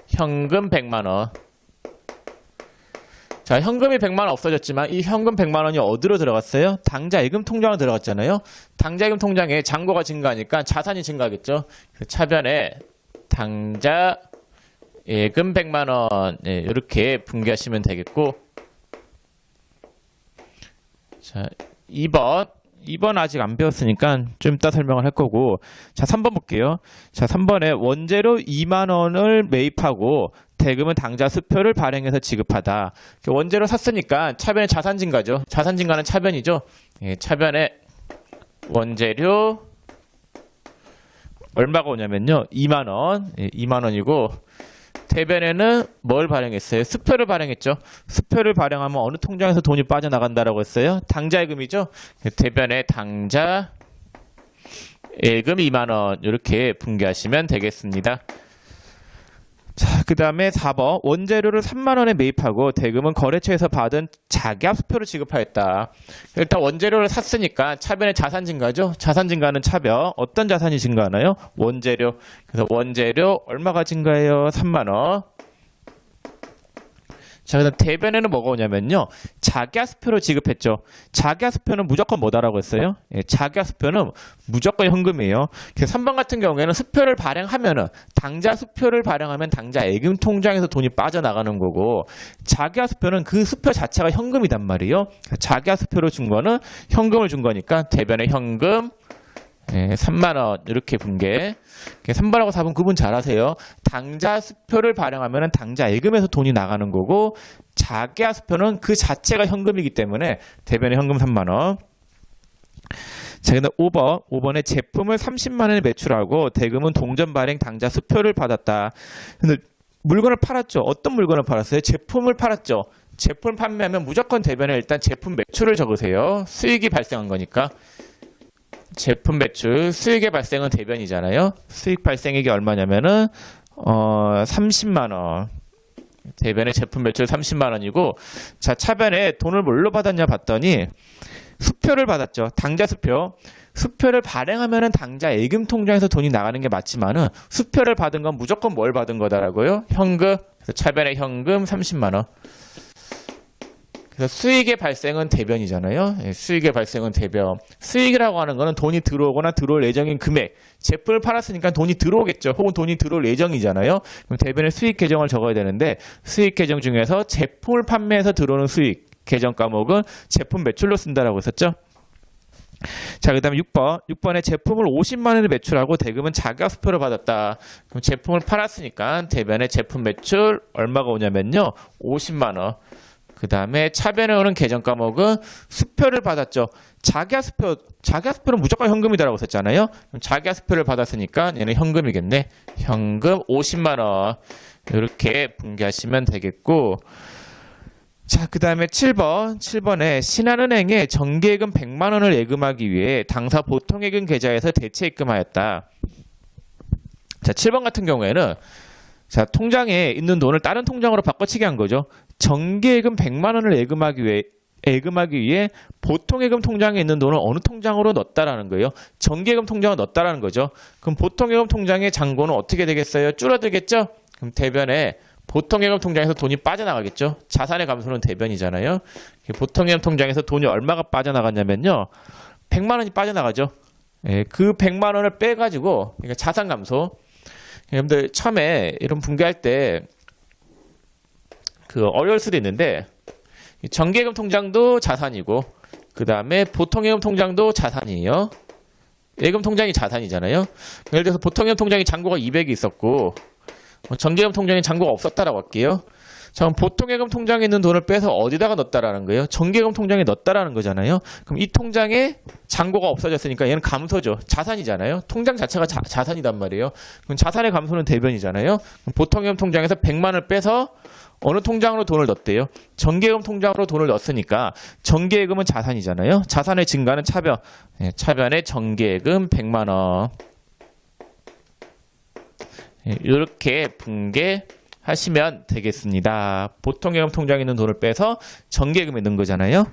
현금 100만 원. 자, 현금이 100만 원 없어졌지만 이 현금 100만 원이 어디로 들어갔어요? 당좌예금 통장으로 들어갔잖아요. 당좌예금 통장에 잔고가 증가하니까 자산이 증가하겠죠. 차변에 당좌예금 100만 원 이렇게 분개하시면 되겠고, 자, 2번 아직 안 배웠으니까 좀 이따 설명을 할 거고, 자, 3번 볼게요. 자, 3번에 원재료 2만 원을 매입하고 대금은 당좌 수표를 발행해서 지급하다. 원재료 샀으니까 차변에 자산 증가죠. 자산 증가는 차변이죠. 예, 차변에 원재료 얼마가 오냐면요. 2만 원. 예, 2만 원이고, 대변에는 뭘 발행했어요? 수표를 발행했죠. 수표를 발행하면 어느 통장에서 돈이 빠져나간다라고 했어요? 당좌예금이죠. 대변에 당좌예금 2만 원 이렇게 분개하시면 되겠습니다. 자, 그 다음에 4번. 원재료를 3만 원에 매입하고 대금은 거래처에서 받은 자기압 수표를 지급하였다. 일단 원재료를 샀으니까 차변에 자산 증가죠. 자산 증가는 차변. 어떤 자산이 증가하나요? 원재료. 그래서 원재료 얼마가 증가해요? 3만 원. 자, 그다음 대변에는 뭐가 오냐면요. 자기압수표로 지급했죠. 자기압수표는 무조건 뭐다라고 했어요? 예, 자기압수표는 무조건 현금이에요. 그래서 3번 같은 경우에는 수표를 발행하면은 당좌 수표를 발행하면 당좌 예금 통장에서 돈이 빠져나가는 거고, 자기압수표는 그 수표 자체가 현금이단 말이에요. 자기압수표로 준 거는 현금을 준 거니까 대변에 현금 3만 원 이렇게 분개. 3번하고 4번 구분 잘 하세요. 당좌 수표를 발행하면 당좌 예금에서 돈이 나가는 거고, 자기압 수표는 그 자체가 현금이기 때문에 대변에 현금 3만 원. 자, 근데 5번에 제품을 30만 원에 매출하고 대금은 동전 발행 당좌 수표를 받았다. 근데 물건을 팔았죠. 어떤 물건을 팔았어요? 제품을 팔았죠. 제품을 판매하면 무조건 대변에 일단 제품 매출을 적으세요. 수익이 발생한 거니까. 제품 매출, 수익의 발생은 대변이잖아요. 수익 발생액이 얼마냐면은 30만 원. 대변의 제품 매출 30만 원이고, 자, 차변에 돈을 뭘로 받았냐 봤더니 수표를 받았죠. 당좌 수표. 수표를 발행하면은 당좌 예금 통장에서 돈이 나가는 게 맞지만은 수표를 받은 건 무조건 뭘 받은 거다라고요? 현금. 그래서 차변에 현금 30만 원. 그래서 수익의 발생은 대변이잖아요. 예, 수익의 발생은 대변. 수익이라고 하는 거는 돈이 들어오거나 들어올 예정인 금액. 제품을 팔았으니까 돈이 들어오겠죠. 혹은 돈이 들어올 예정이잖아요. 그럼 대변에 수익 계정을 적어야 되는데, 수익 계정 중에서 제품을 판매해서 들어오는 수익 계정 과목은 제품 매출로 쓴다라고 했었죠. 자, 그 다음에 6번에 제품을 50만 원에 매출하고 대금은 자기압 수표를 받았다. 그럼 제품을 팔았으니까 대변에 제품 매출 얼마가 오냐면요. 50만 원. 그 다음에 차변에 오는 계정 과목은 수표를 받았죠. 자기압 수표는 무조건 현금이다라고 썼잖아요. 그럼 자기압 수표를 받았으니까 얘는 현금이겠네. 현금 50만 원 이렇게 분개하시면 되겠고, 자, 그 다음에 7번에 신한은행에 정기예금 100만 원을 예금하기 위해 당사 보통예금 계좌에서 대체 입금하였다. 자, 7번 같은 경우에는, 자, 통장에 있는 돈을 다른 통장으로 바꿔치기 한 거죠. 정기예금 100만 원을 예금하기 위해 보통예금 통장에 있는 돈을 어느 통장으로 넣었다라는 거예요. 정기예금 통장을 넣었다라는 거죠. 그럼 보통예금 통장의 잔고는 어떻게 되겠어요? 줄어들겠죠? 그럼 대변에 보통예금 통장에서 돈이 빠져나가겠죠. 자산의 감소는 대변이잖아요. 보통예금 통장에서 돈이 얼마가 빠져나갔냐면요. 100만 원이 빠져나가죠. 예, 그 100만 원을 빼가지고, 그러니까 자산 감소. 여러분들 처음에 이런 분개할 때 어려울 수도 있는데 정기예금 통장도 자산이고 그 다음에 보통예금 통장도 자산이에요. 예금 통장이 자산이잖아요. 예를 들어서 보통예금 통장에 잔고가 200이 있었고 정기예금 통장에 잔고가 없었다라고 할게요. 자, 그럼 보통예금 통장에 있는 돈을 빼서 어디다가 넣었다라는 거예요? 정기예금 통장에 넣었다라는 거잖아요. 그럼 이 통장에 잔고가 없어졌으니까 얘는 감소죠. 자산이잖아요. 통장 자체가 자산이단 말이에요. 그럼 자산의 감소는 대변이잖아요. 그럼 보통예금 통장에서 100만 원을 빼서 어느 통장으로 돈을 넣었대요? 정기예금 통장으로 돈을 넣었으니까 정기예금은 자산이잖아요. 자산의 증가는 차변. 차변의 정기예금 100만 원. 이렇게 분개하시면 되겠습니다. 보통예금 통장에 있는 돈을 빼서 정기예금에 넣은 거잖아요.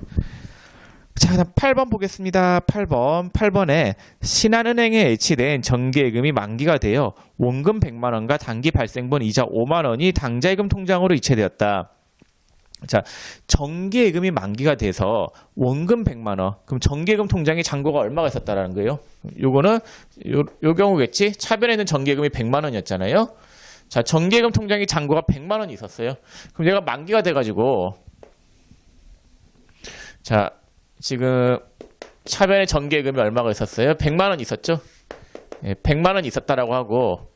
자, 그다음 8번 보겠습니다. 8번에 신한은행에 예치된 정기예금이 만기가 되어 원금 100만 원과 단기 발생분 이자 5만 원이 당좌예금 통장으로 이체되었다. 자, 정기예금이 만기가 돼서 원금 100만 원. 그럼 정기예금 통장에 잔고가 얼마가 있었다라는 거예요? 요거는 요 경우겠지? 차변에 있는 정기예금이 100만 원이었잖아요. 자, 정기예금 통장에 잔고가 100만 원이 있었어요. 그럼 얘가 만기가 돼가지고 자, 지금 차변에 정기예금이 얼마가 있었어요? 100만 원 있었죠? 100만 원 있었다라고 하고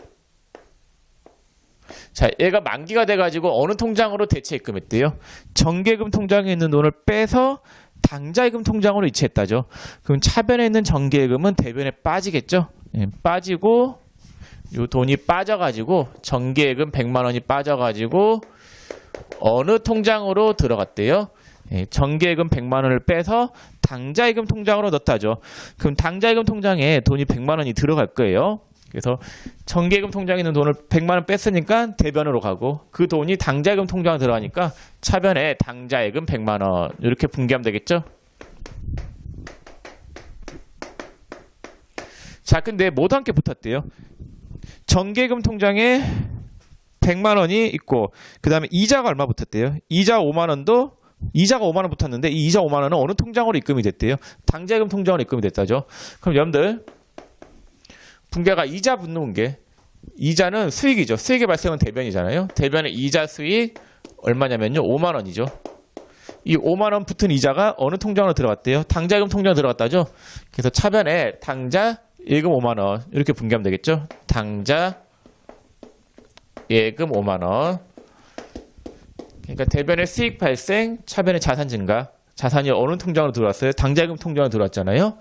자, 얘가 만기가 돼가지고 어느 통장으로 대체 입금했대요? 정기예금 통장에 있는 돈을 빼서 당좌예금 통장으로 이체했다죠. 그럼 차변에 있는 정기예금은 대변에 빠지겠죠? 빠지고 요 돈이 빠져가지고 정기예금 100만 원이 빠져가지고 어느 통장으로 들어갔대요? 정기예금 100만 원을 빼서 당좌예금 통장으로 넣었다죠. 그럼 당좌예금 통장에 돈이 100만 원이 들어갈 거예요. 그래서 정기예금 통장에 있는 돈을 100만 원 뺐으니까 대변으로 가고 그 돈이 당좌예금 통장에 들어가니까 차변에 당좌예금 100만 원 이렇게 분개하면 되겠죠. 자, 근데 모두 함께 붙었대요. 정기예금 통장에 100만 원이 있고 그 다음에 이자가 얼마 붙었대요? 이자가 5만 원 붙었는데 이 이자 5만 원은 어느 통장으로 입금이 됐대요? 당좌예금 통장으로 입금이 됐다죠. 그럼 여러분들 분개가 이자 붙는 분개. 이자는 수익이죠. 수익의 발생은 대변이잖아요. 대변의 이자 수익 얼마냐면요. 5만 원이죠. 이 5만 원 붙은 이자가 어느 통장으로 들어갔대요? 당좌예금 통장으로 들어갔다죠. 그래서 차변에 당좌예금 5만 원 이렇게 분개하면 되겠죠. 당좌예금 5만 원. 그러니까 대변의 수익 발생, 차변의 자산 증가. 자산이 어느 통장으로 들어왔어요? 당좌예금 통장으로 들어왔잖아요.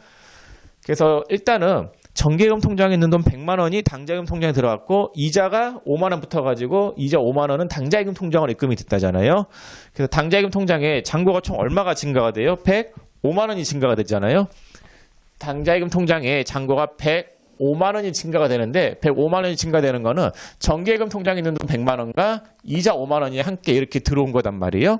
그래서 일단은 정기예금 통장에 있는 돈 100만 원이 당좌예금 통장에 들어갔고 이자가 5만 원 붙어가지고 이자 5만 원은 당좌예금 통장으로 입금이 됐다잖아요. 그래서 당좌예금 통장에 잔고가 총 얼마가 증가가 돼요? 105만 원이 증가가 되잖아요. 당좌예금 통장에 잔고가 105만 원이 증가가 되는데 105만 원이 증가되는 거는 정기예금 통장에 있는 돈 100만 원과 이자 5만 원이 함께 이렇게 들어온 거단 말이에요.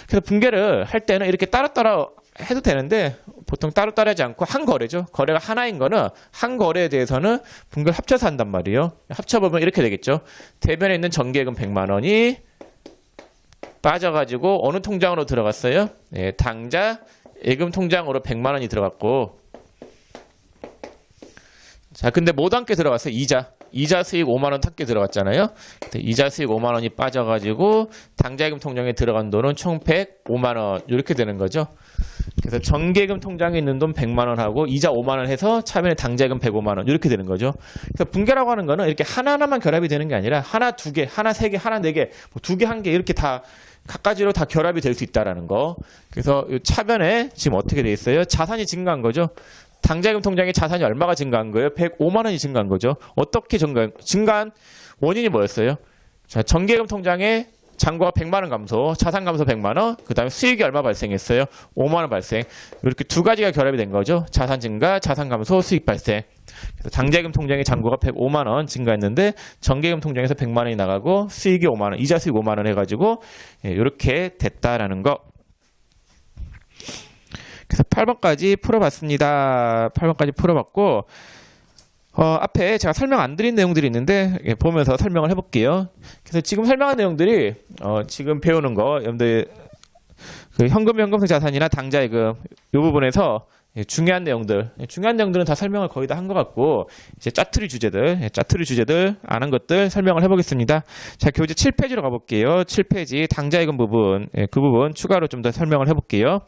그래서 분개를 할 때는 이렇게 따로따로 해도 되는데 보통 따로따로 하지 않고 한 거래죠. 거래가 하나인 거는 한 거래에 대해서는 분개를 합쳐서 한단 말이에요. 합쳐보면 이렇게 되겠죠. 대변에 있는 정기예금 100만 원이 빠져가지고 어느 통장으로 들어갔어요? 당좌예금 통장으로 100만 원이 들어갔고 자, 근데 모두 함께 들어갔어요. 이자 수익 5만 원 함께 들어갔잖아요. 이자 수익 5만 원이 빠져가지고 당좌예금 통장에 들어간 돈은 총 105만 원 이렇게 되는 거죠. 그래서 정기예금 통장에 있는 돈 100만 원 하고 이자 5만 원 해서 차변에 당좌예금 105만 원 이렇게 되는 거죠. 그래서 분개라고 하는 거는 이렇게 하나하나만 결합이 되는 게 아니라 하나, 두 개, 하나, 세 개, 하나, 네 개, 두 개, 한 개 이렇게 다 각가지로 다 결합이 될 수 있다라는 거. 그래서 이 차변에 지금 어떻게 돼 있어요? 자산이 증가한 거죠. 당좌예금 통장에 자산이 얼마가 증가한 거예요? 105만 원이 증가한 거죠. 어떻게 증가한 원인이 뭐였어요? 자, 정기예금 통장에 잔고가 100만 원 감소, 자산 감소 100만 원, 그 다음에 수익이 얼마 발생했어요? 5만 원 발생. 이렇게 두 가지가 결합이 된 거죠. 자산 증가, 자산 감소, 수익 발생. 그래서 당좌예금 통장에 잔고가 105만 원 증가했는데 정기예금 통장에서 100만 원이 나가고 수익이 5만 원, 이자 수익 5만 원 해가지고 이렇게 됐다라는 거. 그래서 8번까지 풀어봤습니다. 8번까지 풀어봤고 앞에 제가 설명 안 드린 내용들이 있는데 보면서 설명을 해볼게요. 그래서 지금 설명한 내용들이 지금 배우는 거 여러분들 그 현금, 현금성 자산이나 당좌예금 이 부분에서 중요한 내용들은 다 설명을 거의 다 한 것 같고, 이제 짜투리 주제들 안 한 것들 설명을 해보겠습니다. 자, 교재 7페이지로 가볼게요. 7페이지 당좌예금 부분, 그 부분 추가로 좀 더 설명을 해볼게요.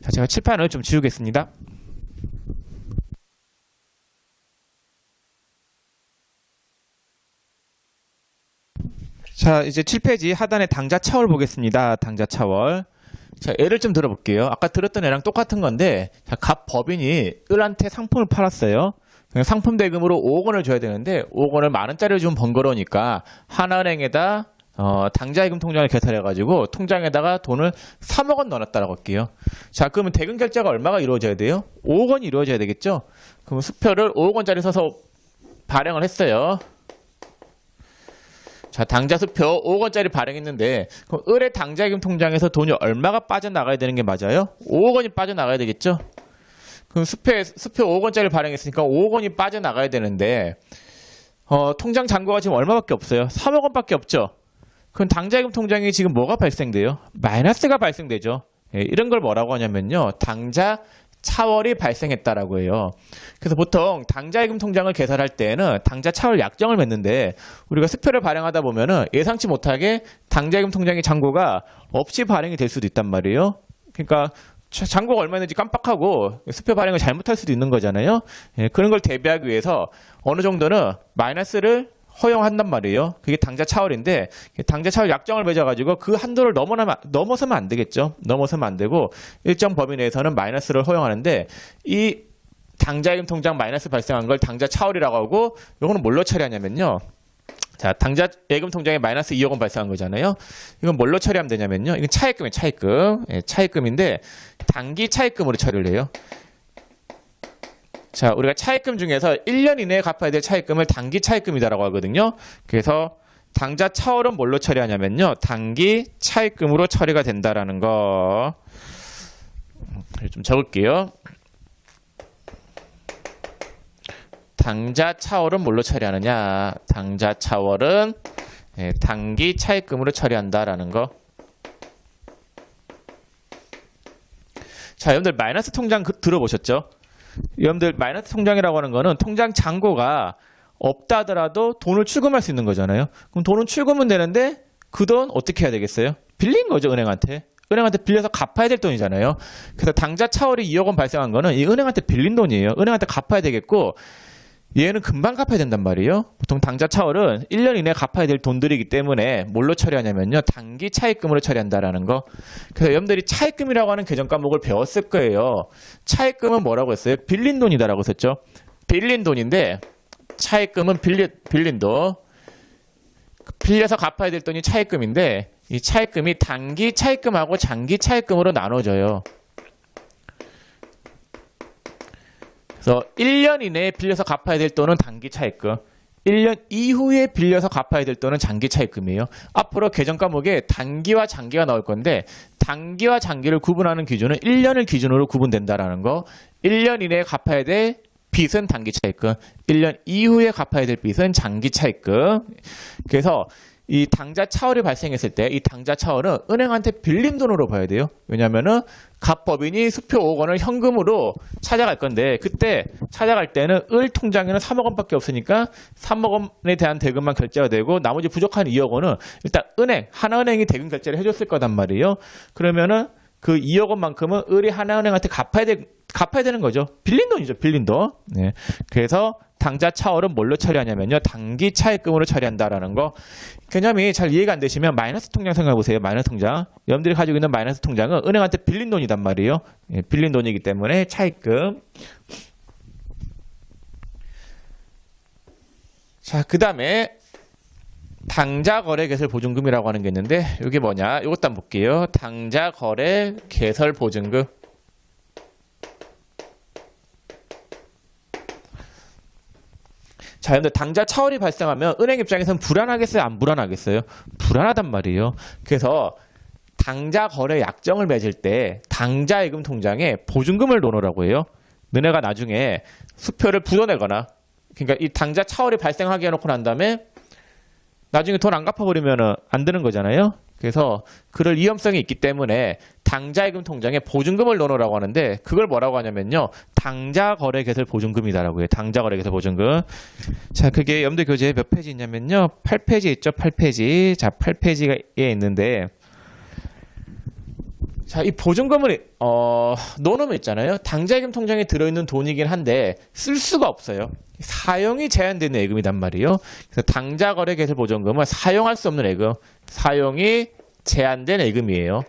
자, 제가 칠판을 좀 지우겠습니다. 자, 이제 7페이지 하단에 당좌 차월 보겠습니다. 당좌 차월. 자, 예를 좀 들어볼게요. 아까 들었던 애랑 똑같은 건데, 자, 갑 법인이 을한테 상품을 팔았어요. 상품 대금으로 5억 원을 줘야 되는데 5억 원을 만 원짜리를 주면 번거로우니까 하나은행에다 당좌예금 통장을 개설해가지고 통장에다가 돈을 3억 원 넣어놨다라고 할게요. 자, 그러면 대금 결제가 얼마가 이루어져야 돼요? 5억 원이 이루어져야 되겠죠? 그럼 수표를 5억 원짜리 써서 발행을 했어요. 자, 당좌 수표 5억 원짜리 발행했는데 그럼 을의 당좌예금 통장에서 돈이 얼마가 빠져나가야 되는 게 맞아요? 5억 원이 빠져나가야 되겠죠? 그럼 수표 5억 원짜리 발행했으니까 5억 원이 빠져나가야 되는데 통장 잔고가 지금 얼마밖에 없어요? 3억 원밖에 없죠? 그럼 당좌예금 통장에 지금 뭐가 발생돼요? 마이너스가 발생되죠. 예, 이런 걸 뭐라고 하냐면요. 당좌 차월이 발생했다라고 해요. 그래서 보통 당좌예금 통장을 개설할 때에는 당좌 차월 약정을 맺는데 우리가 수표를 발행하다 보면은 예상치 못하게 당좌예금 통장의 잔고가 없이 발행이 될 수도 있단 말이에요. 그러니까 잔고가 얼마였는지 깜빡하고 수표 발행을 잘못할 수도 있는 거잖아요. 예, 그런 걸 대비하기 위해서 어느 정도는 마이너스를 허용한단 말이에요. 그게 당좌 차월인데 당좌 차월 약정을 맺어가지고 그 한도를 넘어서면 안 되겠죠. 넘어서면 안 되고 일정 범위 내에서는 마이너스를 허용하는데 이 당좌예금 통장 마이너스 발생한 걸 당좌 차월이라고 하고 이거는 뭘로 처리하냐면요. 자, 당좌예금 통장에 마이너스 2억 원 발생한 거잖아요. 이건 뭘로 처리하면 되냐면요. 이건 차입금이에요. 차입금. 예, 차입금인데 단기 차입금으로 처리를 해요. 자, 우리가 차입금 중에서 1년 이내에 갚아야 될 차입금을 단기 차입금이다라고 하거든요. 그래서 당좌 차월은 뭘로 처리하냐면요. 단기 차입금으로 처리가 된다라는 거. 좀 적을게요. 당좌 차월은 뭘로 처리하느냐? 당좌 차월은 단기 차입금으로 처리한다라는 거. 자, 여러분들 마이너스 통장 들어보셨죠? 여러분들 마이너스 통장이라고 하는 거는 통장 잔고가 없다 하더라도 돈을 출금할 수 있는 거잖아요. 그럼 돈은 출금은 되는데 그 돈 어떻게 해야 되겠어요? 빌린 거죠, 은행한테. 은행한테 빌려서 갚아야 될 돈이잖아요. 그래서 당좌 차월이 2억 원 발생한 거는 이 은행한테 빌린 돈이에요. 은행한테 갚아야 되겠고 얘는 금방 갚아야 된단 말이에요. 보통 당좌 차월은 1년 이내에 갚아야 될 돈들이기 때문에 뭘로 처리하냐면요. 단기 차입금으로 처리한다라는 거. 그래서 여러분들이 차입금이라고 하는 개정 과목을 배웠을 거예요. 차입금은 뭐라고 했어요? 빌린 돈이다라고 했었죠. 빌린 돈인데 차입금은 빌린 돈. 빌려서 갚아야 될 돈이 차입금인데 이 차입금이 단기 차입금하고 장기 차입금으로 나눠져요. 그래서 1년 이내에 빌려서 갚아야 될 돈은 단기 차입금, 1년 이후에 빌려서 갚아야 될 돈은 장기 차입금이에요. 앞으로 개정 과목에 단기와 장기가 나올 건데 단기와 장기를 구분하는 기준은 1년을 기준으로 구분된다라는 거. 1년 이내에 갚아야 될 빚은 단기 차입금, 1년 이후에 갚아야 될 빚은 장기 차입금. 그래서 이 당좌 차월이 발생했을 때 이 당좌 차월은 은행한테 빌린 돈으로 봐야 돼요. 왜냐면은 갑법인이 수표 5억 원을 현금으로 찾아갈 건데 그때 찾아갈 때는 을 통장에는 3억 원밖에 없으니까 3억 원에 대한 대금만 결제가 되고 나머지 부족한 2억 원은 일단 하나은행이 대금 결제를 해줬을 거단 말이에요. 그러면은 그 2억 원만큼은 을이 하나은행한테 갚아야 되는 거죠. 빌린 돈이죠. 빌린 돈. 네. 그래서 당좌 차월은 뭘로 처리하냐면요. 단기 차입금으로 처리한다라는 거. 개념이 잘 이해가 안 되시면 마이너스 통장 생각해 보세요. 마이너스 통장. 여러분들이 가지고 있는 마이너스 통장은 은행한테 빌린 돈이단 말이에요. 예, 빌린 돈이기 때문에 차입금. 자, 그 다음에 당좌 거래 개설 보증금이라고 하는 게 있는데 이게 뭐냐? 이것도 한번 볼게요. 당좌 거래 개설 보증금. 자, 근데 당좌 차월이 발생하면 은행 입장에서는 불안하겠어요? 안 불안하겠어요? 불안하단 말이에요. 그래서 당좌 거래 약정을 맺을 때 당좌예금 통장에 보증금을 넣으라고 해요. 너네가 나중에 수표를 부도내거나 그러니까 이 당좌 차월이 발생하게 해놓고 난 다음에 나중에 돈 안 갚아버리면 안 되는 거잖아요. 그래서 그럴 위험성이 있기 때문에 당좌예금 통장에 보증금을 넣어놓으라고 하는데 그걸 뭐라고 하냐면요. 당좌거래개설 보증금이다라고 해요. 당좌거래개설 보증금. 자, 그게 염도 교재에 몇 페이지 있냐면요. 8페이지 있죠. 8페이지. 자, 8페이지에 있는데 자, 이 보증금을 넣어놓으면 있잖아요. 당좌예금 통장에 들어있는 돈이긴 한데 쓸 수가 없어요. 사용이 제한되는 예금이단 말이에요. 그래서 당좌거래개설 보증금은 사용할 수 없는 예금, 사용이 제한된 예금이에요.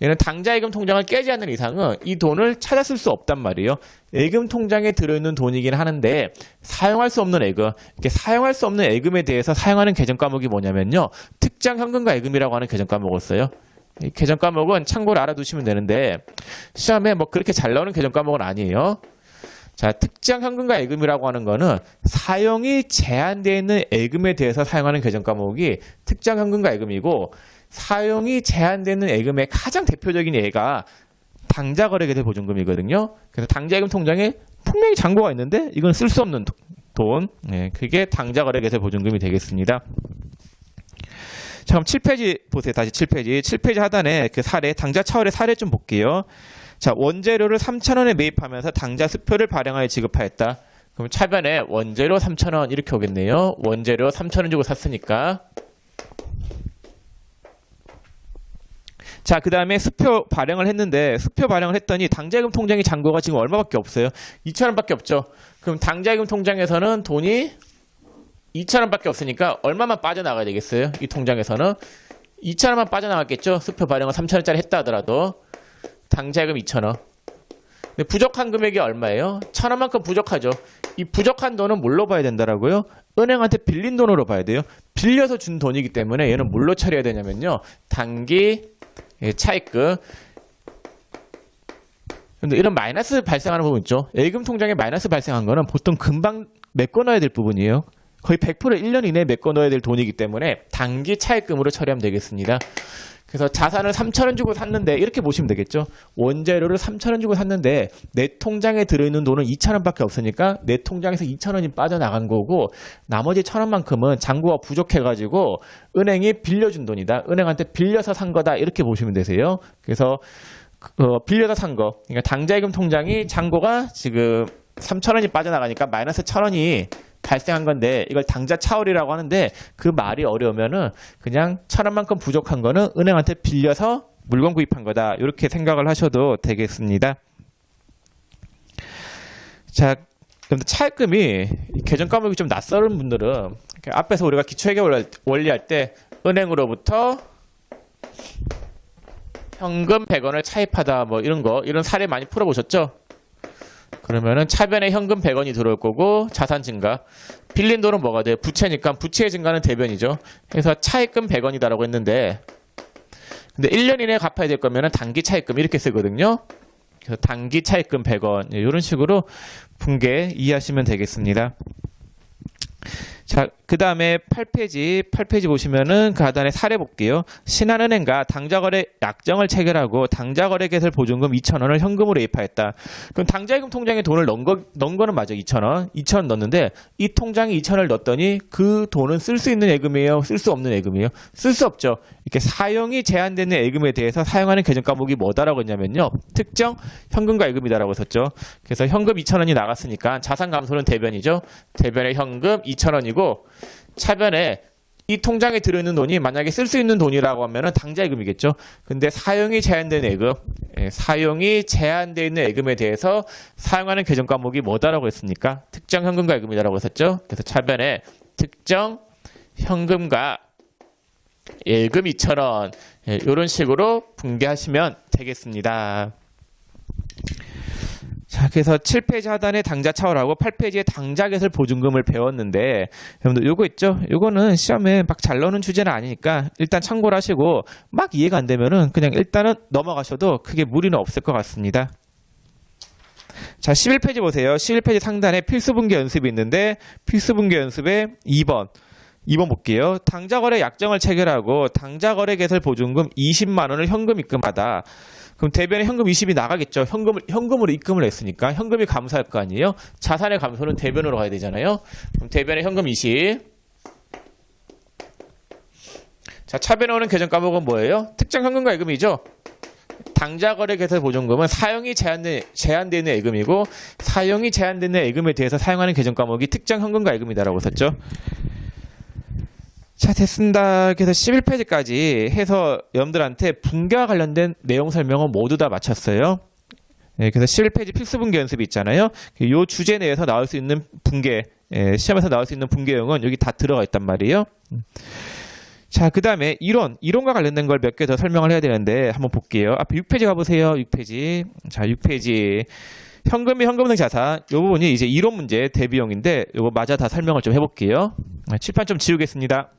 얘는 당좌예금 통장을 깨지 않는 이상은 이 돈을 찾아 쓸 수 없단 말이에요. 예금 통장에 들어있는 돈이긴 하는데 사용할 수 없는 예금, 이렇게 사용할 수 없는 예금에 대해서 사용하는 개정 과목이 뭐냐면요. 특정 현금과 예금이라고 하는 개정 과목을 써요. 이 개정 과목은 참고로 알아두시면 되는데 시험에 뭐 그렇게 잘 나오는 개정 과목은 아니에요. 자, 특정 현금과 예금이라고 하는 거는 사용이 제한되어 있는 예금에 대해서 사용하는 개정 과목이 특정 현금과 예금이고 사용이 제한되는 예금의 가장 대표적인 예가 당좌거래개설 보증금이거든요. 그래서 당좌예금 통장에 분명히 잔고가 있는데 이건 쓸 수 없는 돈, 그게 당좌거래개설 보증금이 되겠습니다. 자, 그럼 7페이지 보세요. 다시 7페이지. 7페이지 하단에 그 사례, 당좌 차월의 사례 좀 볼게요. 자, 원재료를 3,000원에 매입하면서 당좌 수표를 발행하여 지급하였다. 그럼 차변에 원재료 3,000원 이렇게 오겠네요. 원재료 3,000원 주고 샀으니까. 자, 그 다음에 수표 발행을 했는데 수표 발행을 했더니 당좌예금 통장의 잔고가 지금 얼마밖에 없어요? 2,000원밖에 없죠. 그럼 당좌예금 통장에서는 돈이 2,000원밖에 없으니까 얼마만 빠져나가야 되겠어요? 이 통장에서는 2,000원만 빠져나갔겠죠? 수표 발행을 3,000원짜리 했다 하더라도 당좌예금 2,000원. 근데 부족한 금액이 얼마예요? 1,000원만큼 부족하죠. 이 부족한 돈은 뭘로 봐야 된다라고요? 은행한테 빌린 돈으로 봐야 돼요. 빌려서 준 돈이기 때문에 얘는 뭘로 처리해야 되냐면요. 단기 차입금. 근데 이런 마이너스 발생하는 부분 있죠. 예금 통장에 마이너스 발생한 거는 보통 금방 메꿔 넣어야 될 부분이에요. 거의 100% 1년 이내에 메꿔 넣어야 될 돈이기 때문에 단기 차입금으로 처리하면 되겠습니다. 그래서 자산을 3,000원 주고 샀는데 이렇게 보시면 되겠죠. 원재료를 3,000원 주고 샀는데 내 통장에 들어있는 돈은 2,000원밖에 없으니까 내 통장에서 2,000원이 빠져나간 거고 나머지 1,000원만큼은 잔고가 부족해가지고 은행이 빌려준 돈이다. 은행한테 빌려서 산 거다. 이렇게 보시면 되세요. 그래서 빌려서 산 거. 그러니까 당좌예금 통장이 잔고가 지금 3,000원이 빠져나가니까 마이너스 1,000원이 발생한 건데 이걸 당좌 차월이라고 하는데 그 말이 어려우면은 그냥 1,000원만큼 부족한 거는 은행한테 빌려서 물건 구입한 거다. 이렇게 생각을 하셔도 되겠습니다. 자, 그런데 차입금이 개정 과목이 좀 낯설은 분들은 앞에서 우리가 기초회계 원리 할 때 은행으로부터 현금 100원을 차입하다 뭐 이런 사례 많이 풀어보셨죠? 그러면은 차변에 현금 100원이 들어올 거고 자산 증가. 빌린 돈은 뭐가 돼요? 부채니까 부채의 증가는 대변이죠. 그래서 차입금 100원이다라고 했는데 근데 1년 이내에 갚아야 될 거면은 단기 차입금 이렇게 쓰거든요. 그래서 단기 차입금 100원. 이런 식으로 분계 이해하시면 되겠습니다. 자, 그 다음에 8페이지 보시면은 그 하단에 사례 볼게요. 신한은행과 당좌거래 약정을 체결하고 당좌거래개설 보증금 2,000원을 현금으로 예입하였다. 그럼 당좌예금 통장에 돈을 넣은 거는 맞아. 2,000원. 2,000원 넣었는데 이 통장에 2,000원을 넣었더니 그 돈은 쓸 수 있는 예금이에요? 쓸 수 없는 예금이에요? 쓸 수 없죠. 이렇게 사용이 제한되는 예금에 대해서 사용하는 개정 과목이 뭐다라고 했냐면요. 특정 현금과 예금이다라고 썼죠. 그래서 현금 2,000원이 나갔으니까 자산 감소는 대변이죠. 대변의 현금 2,000원이고 차변에 이 통장에 들어있는 돈이 만약에 쓸 수 있는 돈이라고 하면은 당좌예금이겠죠. 근데 사용이 제한된 예금, 사용이 제한되어 있는 예금에 대해서 사용하는 개정 과목이 뭐다라고 했습니까? 특정 현금과 예금이다라고 했었죠. 그래서 차변에 특정 현금과 예금 2,000원 이런 식으로 분개하시면 되겠습니다. 자, 그래서 7페이지 하단에 당좌 차월하고 8페이지에 당좌개설 보증금을 배웠는데 여러분들 요거 있죠? 요거는 시험에 막 잘 나오는 주제는 아니니까 일단 참고를 하시고 막 이해가 안 되면은 그냥 일단은 넘어가셔도 크게 무리는 없을 것 같습니다. 자, 11페이지 보세요. 11페이지 상단에 필수분계 연습이 있는데 필수분계 연습에 2번 볼게요. 당좌거래 약정을 체결하고 당좌거래개설 보증금 20만 원을 현금 입금하다. 그럼 대변에 현금 20이 나가겠죠. 현금으로 입금을 했으니까 현금이 감소할 거 아니에요. 자산의 감소는 대변으로 가야 되잖아요. 그럼 대변에 현금 20. 자, 차변에 오는 계정 과목은 뭐예요? 특정 현금과 예금이죠. 당좌거래개설 보존금은 사용이 제한되는 예금이고, 사용이 제한되는 예금에 대해서 사용하는 계정 과목이 특정 현금과 예금이다라고 썼죠. 자, 됐습니다. 그래서 11페이지까지 해서 여러분들한테 분계와 관련된 내용 설명은 모두 다 마쳤어요. 네, 그래서 11페이지 필수 분계 연습이 있잖아요. 이 주제 내에서 나올 수 있는 분계, 시험에서 나올 수 있는 분계형은 여기 다 들어가 있단 말이에요. 자, 그 다음에 이론과 관련된 걸 몇 개 더 설명을 해야 되는데 한번 볼게요. 앞에 6페이지 가보세요. 6페이지. 자, 6페이지. 현금 및 현금성 자산. 이 부분이 이제 이론 문제 대비용인데 이거 마저 다 설명을 좀 해볼게요. 칠판 좀 지우겠습니다.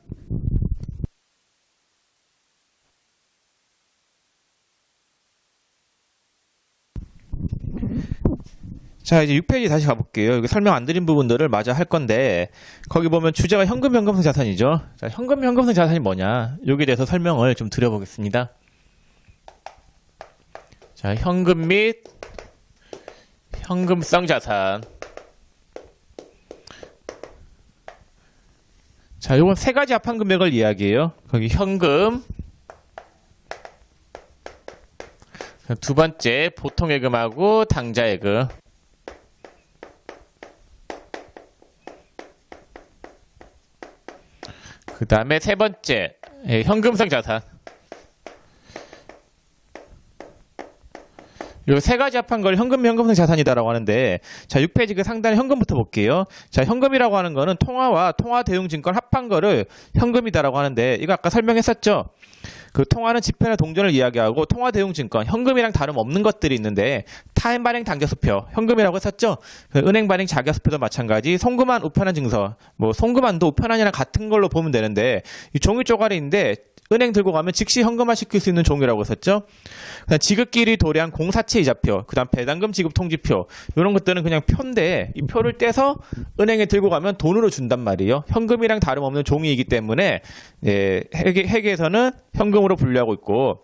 자, 이제 6페이지 다시 가볼게요. 여기 설명 안 드린 부분들을 마저 할 건데, 거기 보면 주제가 현금, 현금성 자산이죠. 자, 현금, 현금성 자산이 뭐냐? 여기에 대해서 설명을 좀 드려보겠습니다. 자, 현금 및 현금성 자산. 자, 요건 세 가지 합한 금액을 이야기해요. 거기 현금, 두 번째 보통예금하고 당좌예금. 그 다음에 세 번째, 현금성 자산. 요 세 가지 합한 걸 현금, 현금성 자산이다라고 하는데, 자, 6페이지 그 상단에 현금부터 볼게요. 자, 현금이라고 하는 거는 통화와 통화 대용 증권 합한 거를 현금이다라고 하는데, 이거 아까 설명했었죠? 그 통화는 지폐나 동전을 이야기하고 통화 대용 증권, 현금이랑 다름없는 것들이 있는데, 타임 발행 당겨수표, 현금이라고 했었죠? 은행 발행 자겨수표도 마찬가지, 송금한 우편한 증서, 뭐 송금한도 우편한이랑 같은 걸로 보면 되는데, 이 종이 쪼가리인데 은행 들고 가면 즉시 현금화 시킬 수 있는 종이라고 했었죠. 그다음 지급기일이 도래한 공사채 이자표, 그다음 배당금 지급 통지표, 이런 것들은 그냥 표인데 이 표를 떼서 은행에 들고 가면 돈으로 준단 말이에요. 현금이랑 다름없는 종이이기 때문에 회계에서는 현금으로 분류하고 있고.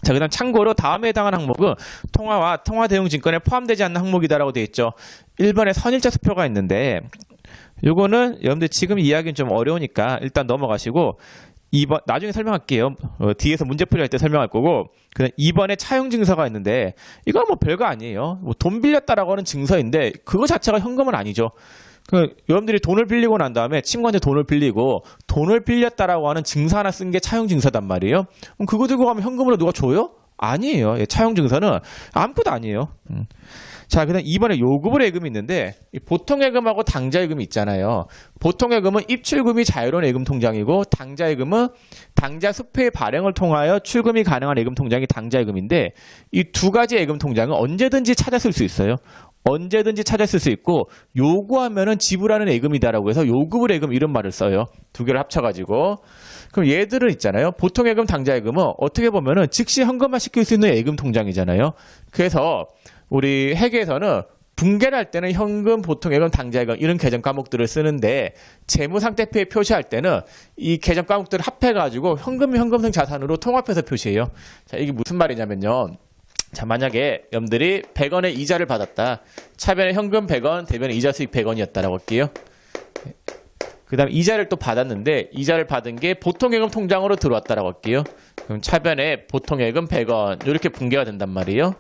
자, 그다음 참고로 다음에 해당하는 항목은 통화와 통화 대용 증권에 포함되지 않는 항목이다라고 되어 있죠. 1번에 선일자 수표가 있는데 요거는 여러분들 지금 이야기는 좀 어려우니까 일단 넘어가시고 2번 나중에 설명할게요. 뒤에서 문제 풀이할 때 설명할 거고. 그다음 2번에 차용 증서가 있는데 이건 뭐 별거 아니에요. 뭐 돈 빌렸다라고 하는 증서인데 그거 자체가 현금은 아니죠. 여러분들이 돈을 빌리고 난 다음에 친구한테 돈을 빌리고 돈을 빌렸다라고 하는 증서 하나 쓴 게 차용 증서단 말이에요. 그럼 그거 들고 가면 현금으로 누가 줘요? 아니에요. 차용 증서는 아무것도 아니에요. 자, 그다음 2번에 요구불 예금이 있는데 보통예금하고 당좌예금이 있잖아요. 보통예금은 입출금이 자유로운 예금 통장이고 당좌예금은 당좌 수표의 발행을 통하여 출금이 가능한 예금 통장이 당좌예금인데 이 두 가지 예금 통장은 언제든지 찾아 쓸 수 있어요. 언제든지 찾아 쓸 수 있고 요구하면은 지불하는 예금이다라고 해서 요구불 예금 이런 말을 써요. 두 개를 합쳐가지고. 그럼 얘들은 있잖아요. 보통예금, 당좌예금은 어떻게 보면은 즉시 현금화 시킬 수 있는 예금 통장이잖아요. 그래서 우리 회계에서는 분계를 할 때는 현금, 보통예금, 당좌예금 이런 계정 과목들을 쓰는데 재무상태표에 표시할 때는 이 계정 과목들을 합해가지고 현금, 현금성 자산으로 통합해서 표시해요. 자, 이게 무슨 말이냐면요. 자, 만약에 여러분들이 100원의 이자를 받았다. 차변에 현금 100원, 대변에 이자 수익 100원이었다라고 할게요. 그 다음 이자를 또 받았는데 이자를 받은 게 보통예금 통장으로 들어왔다라고 할게요. 그럼 차변에 보통예금 100원 이렇게 분계가 된단 말이에요.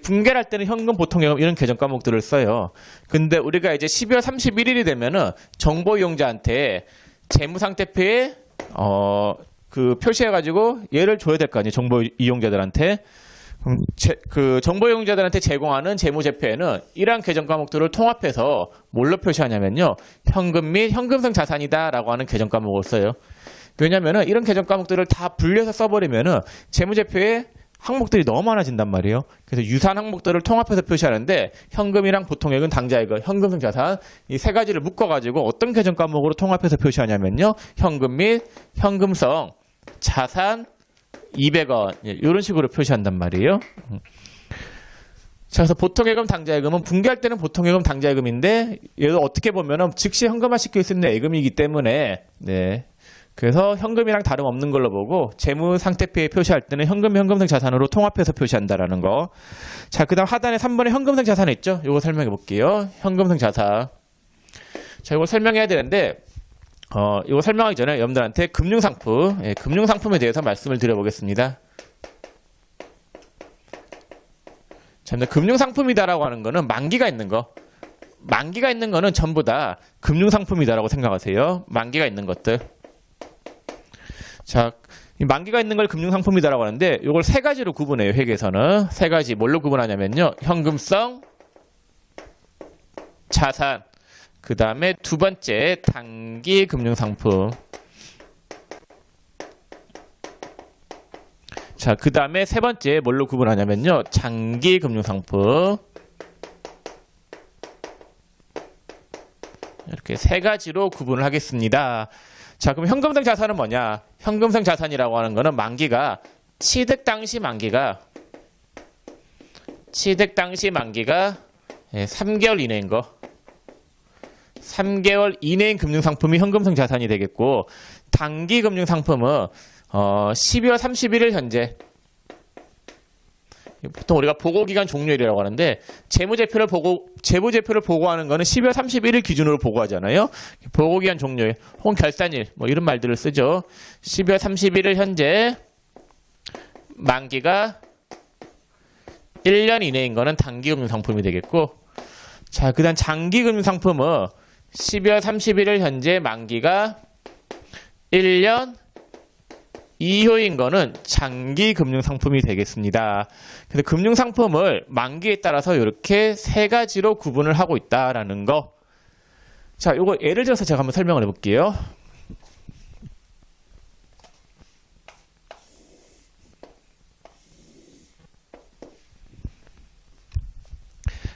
분계를 할 때는 현금, 보통예금 이런 계정 과목들을 써요. 근데 우리가 이제 12월 31일이 되면은 정보 이용자한테 재무상태표에 그 표시해가지고 얘를 줘야 될 거 아니에요. 정보 이용자들한테. 그 정보 이용자들한테 제공하는 재무제표에는 이러한 계정 과목들을 통합해서 뭘로 표시하냐면요. 현금 및 현금성 자산이다라고 하는 계정 과목을 써요. 왜냐면은 이런 계정 과목들을 다 분리해서 써버리면은 재무제표에 항목들이 너무 많아진단 말이에요. 그래서 유사한 항목들을 통합해서 표시하는데 현금이랑 보통예금, 당좌예금, 현금성 자산 이 세 가지를 묶어가지고 어떤 계정 과목으로 통합해서 표시하냐면요. 현금 및 현금성 자산 200원 이런 식으로 표시한단 말이에요. 자, 그래서 보통예금, 당좌예금은 분계할 때는 보통예금, 당좌예금인데 얘도 어떻게 보면은 즉시 현금화 시킬 수 있는 예금이기 때문에 그래서 현금이랑 다름없는 걸로 보고 재무상태표에 표시할 때는 현금, 현금성 자산으로 통합해서 표시한다라는 거. 자, 그 다음 하단에 3번에 현금성 자산 있죠? 이거 설명해 볼게요. 현금성 자산. 자, 이거 설명해야 되는데 이거 설명하기 전에 여러분들한테 금융상품, 예, 금융상품에 대해서 말씀을 드려보겠습니다. 자, 금융상품이다라고 하는 거는 만기가 있는 거. 만기가 있는 거는 전부 다 금융상품이다라고 생각하세요. 만기가 있는 것들. 자, 이 만기가 있는 걸 금융상품이다라고 하는데 이걸 세 가지로 구분해요. 회계에서는. 세 가지 뭘로 구분하냐면요. 현금성, 자산, 그 다음에 두 번째 단기 금융상품. 자, 그 다음에 세 번째 뭘로 구분하냐면요. 장기 금융상품. 이렇게 세 가지로 구분을 하겠습니다. 자, 그럼 현금성 자산은 뭐냐? 현금성 자산이라고 하는 거는 만기가 취득 당시 만기가 3개월 이내인 거. 3개월 이내인 금융상품이 현금성 자산이 되겠고, 단기 금융상품은 12월 31일 현재, 보통 우리가 보고기간 종료일이라고 하는데 재무제표를 보고하는 거는 12월 31일 기준으로 보고하잖아요. 보고기간 종료일 혹은 결산일 뭐 이런 말들을 쓰죠. 12월 31일 현재 만기가 1년 이내인 거는 단기금융상품이 되겠고, 자, 그다음 장기금융상품은 12월 31일 현재 만기가 1년 이후인 거는 장기금융상품이 되겠습니다. 그래서 금융상품을 만기에 따라서 이렇게 세 가지로 구분을 하고 있다라는 거. 자, 요거 예를 들어서 제가 한번 설명을 해볼게요.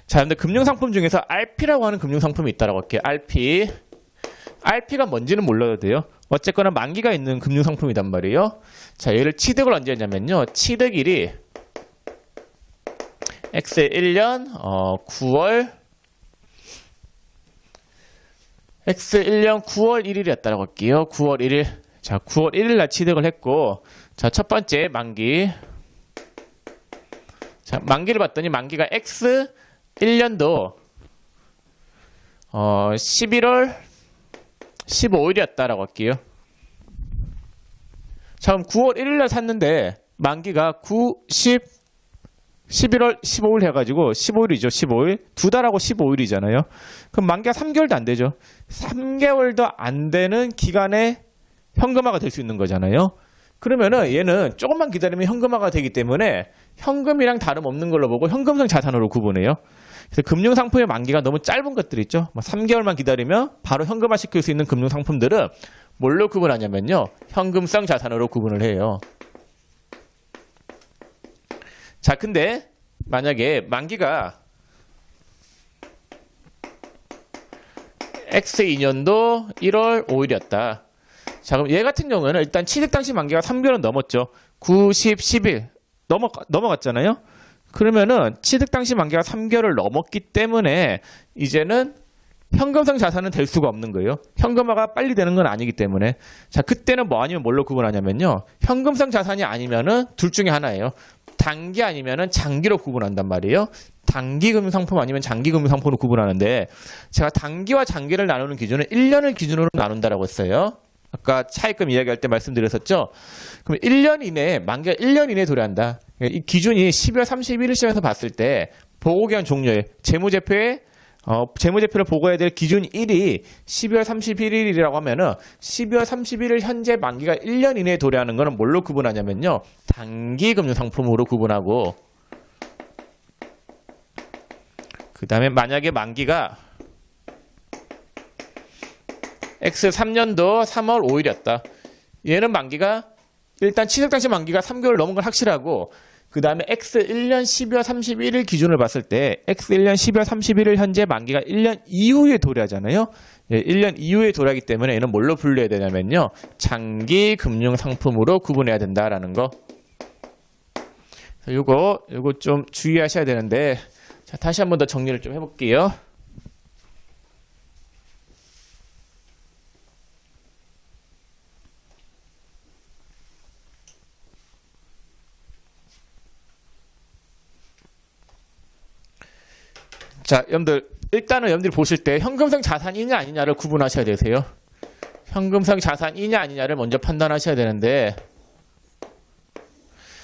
자, 근데 금융상품 중에서 RP라고 하는 금융상품이 있다라고 할게요. RP가 뭔지는 몰라도 돼요. 어쨌거나 만기가 있는 금융상품이단 말이에요. 자, 얘를 취득을 언제 했냐면요. 취득일이 X의 1년 9월 X 1년 9월 1일이었다라고 할게요. 9월 1일. 자, 9월 1일 날 취득을 했고, 자, 첫 번째 만기. 자, 만기를 봤더니 만기가 X 1년도 11월 15일이었다라고 할게요. 자, 그럼 9월 1일 날 샀는데 만기가 11월 15일 해가지고 15일이죠. 15일. 두 달하고 15일이잖아요. 그럼 만기가 3개월도 안 되죠. 3개월도 안 되는 기간에 현금화가 될 수 있는 거잖아요. 그러면은 얘는 조금만 기다리면 현금화가 되기 때문에 현금이랑 다름없는 걸로 보고 현금성 자산으로 구분해요. 그래서 금융상품의 만기가 너무 짧은 것들 있죠. 3개월만 기다리면 바로 현금화 시킬 수 있는 금융상품들은 뭘로 구분하냐면요. 현금성 자산으로 구분을 해요. 자, 근데 만약에 만기가 X2년도 1월 5일이었다. 자, 그럼 얘 같은 경우에는 일단 취득 당시 만기가 3개월은 넘었죠. 9, 10, 10일 넘어갔잖아요. 그러면은 취득 당시 만기가 3개월을 넘었기 때문에 이제는 현금성 자산은 될 수가 없는 거예요. 현금화가 빨리 되는 건 아니기 때문에. 자, 그때는 뭐 아니면 뭘로 구분하냐면요. 현금성 자산이 아니면은 둘 중에 하나예요. 단기 아니면은 장기로 구분한단 말이에요. 단기 금융상품 아니면 장기 금융상품으로 구분하는데, 제가 단기와 장기를 나누는 기준은 1년을 기준으로 나눈다라고 했어요. 아까 차입금 이야기할 때 말씀드렸었죠. 그럼 1년 이내에 만기가 1년 이내에 도래한다. 이 기준이 12월 31일 시점에서 봤을 때 보고기간 종료일 재무제표를 보고해야 될 기준 1이 12월 31일이라고 하면은 12월 31일 현재 만기가 1년 이내에 도래하는 거는 뭘로 구분하냐면요. 단기 금융상품으로 구분하고, 그 다음에 만약에 만기가 X3년도 3월 5일이었다. 얘는 만기가 일단 취득 당시 만기가 3개월 넘은 건 확실하고, 그 다음에 X1년 12월 31일 기준을 봤을 때 X1년 12월 31일 현재 만기가 1년 이후에 도래하잖아요. 예, 1년 이후에 도래하기 때문에 얘는 뭘로 분류해야 되냐면요. 장기 금융상품으로 구분해야 된다라는 거. 요거 좀 주의하셔야 되는데, 자, 다시 한 번 더 정리를 좀 해볼게요. 자, 여러분들 일단은 여러분들이 보실 때 현금성 자산이냐 아니냐를 구분하셔야 되세요. 현금성 자산이냐 아니냐를 먼저 판단하셔야 되는데,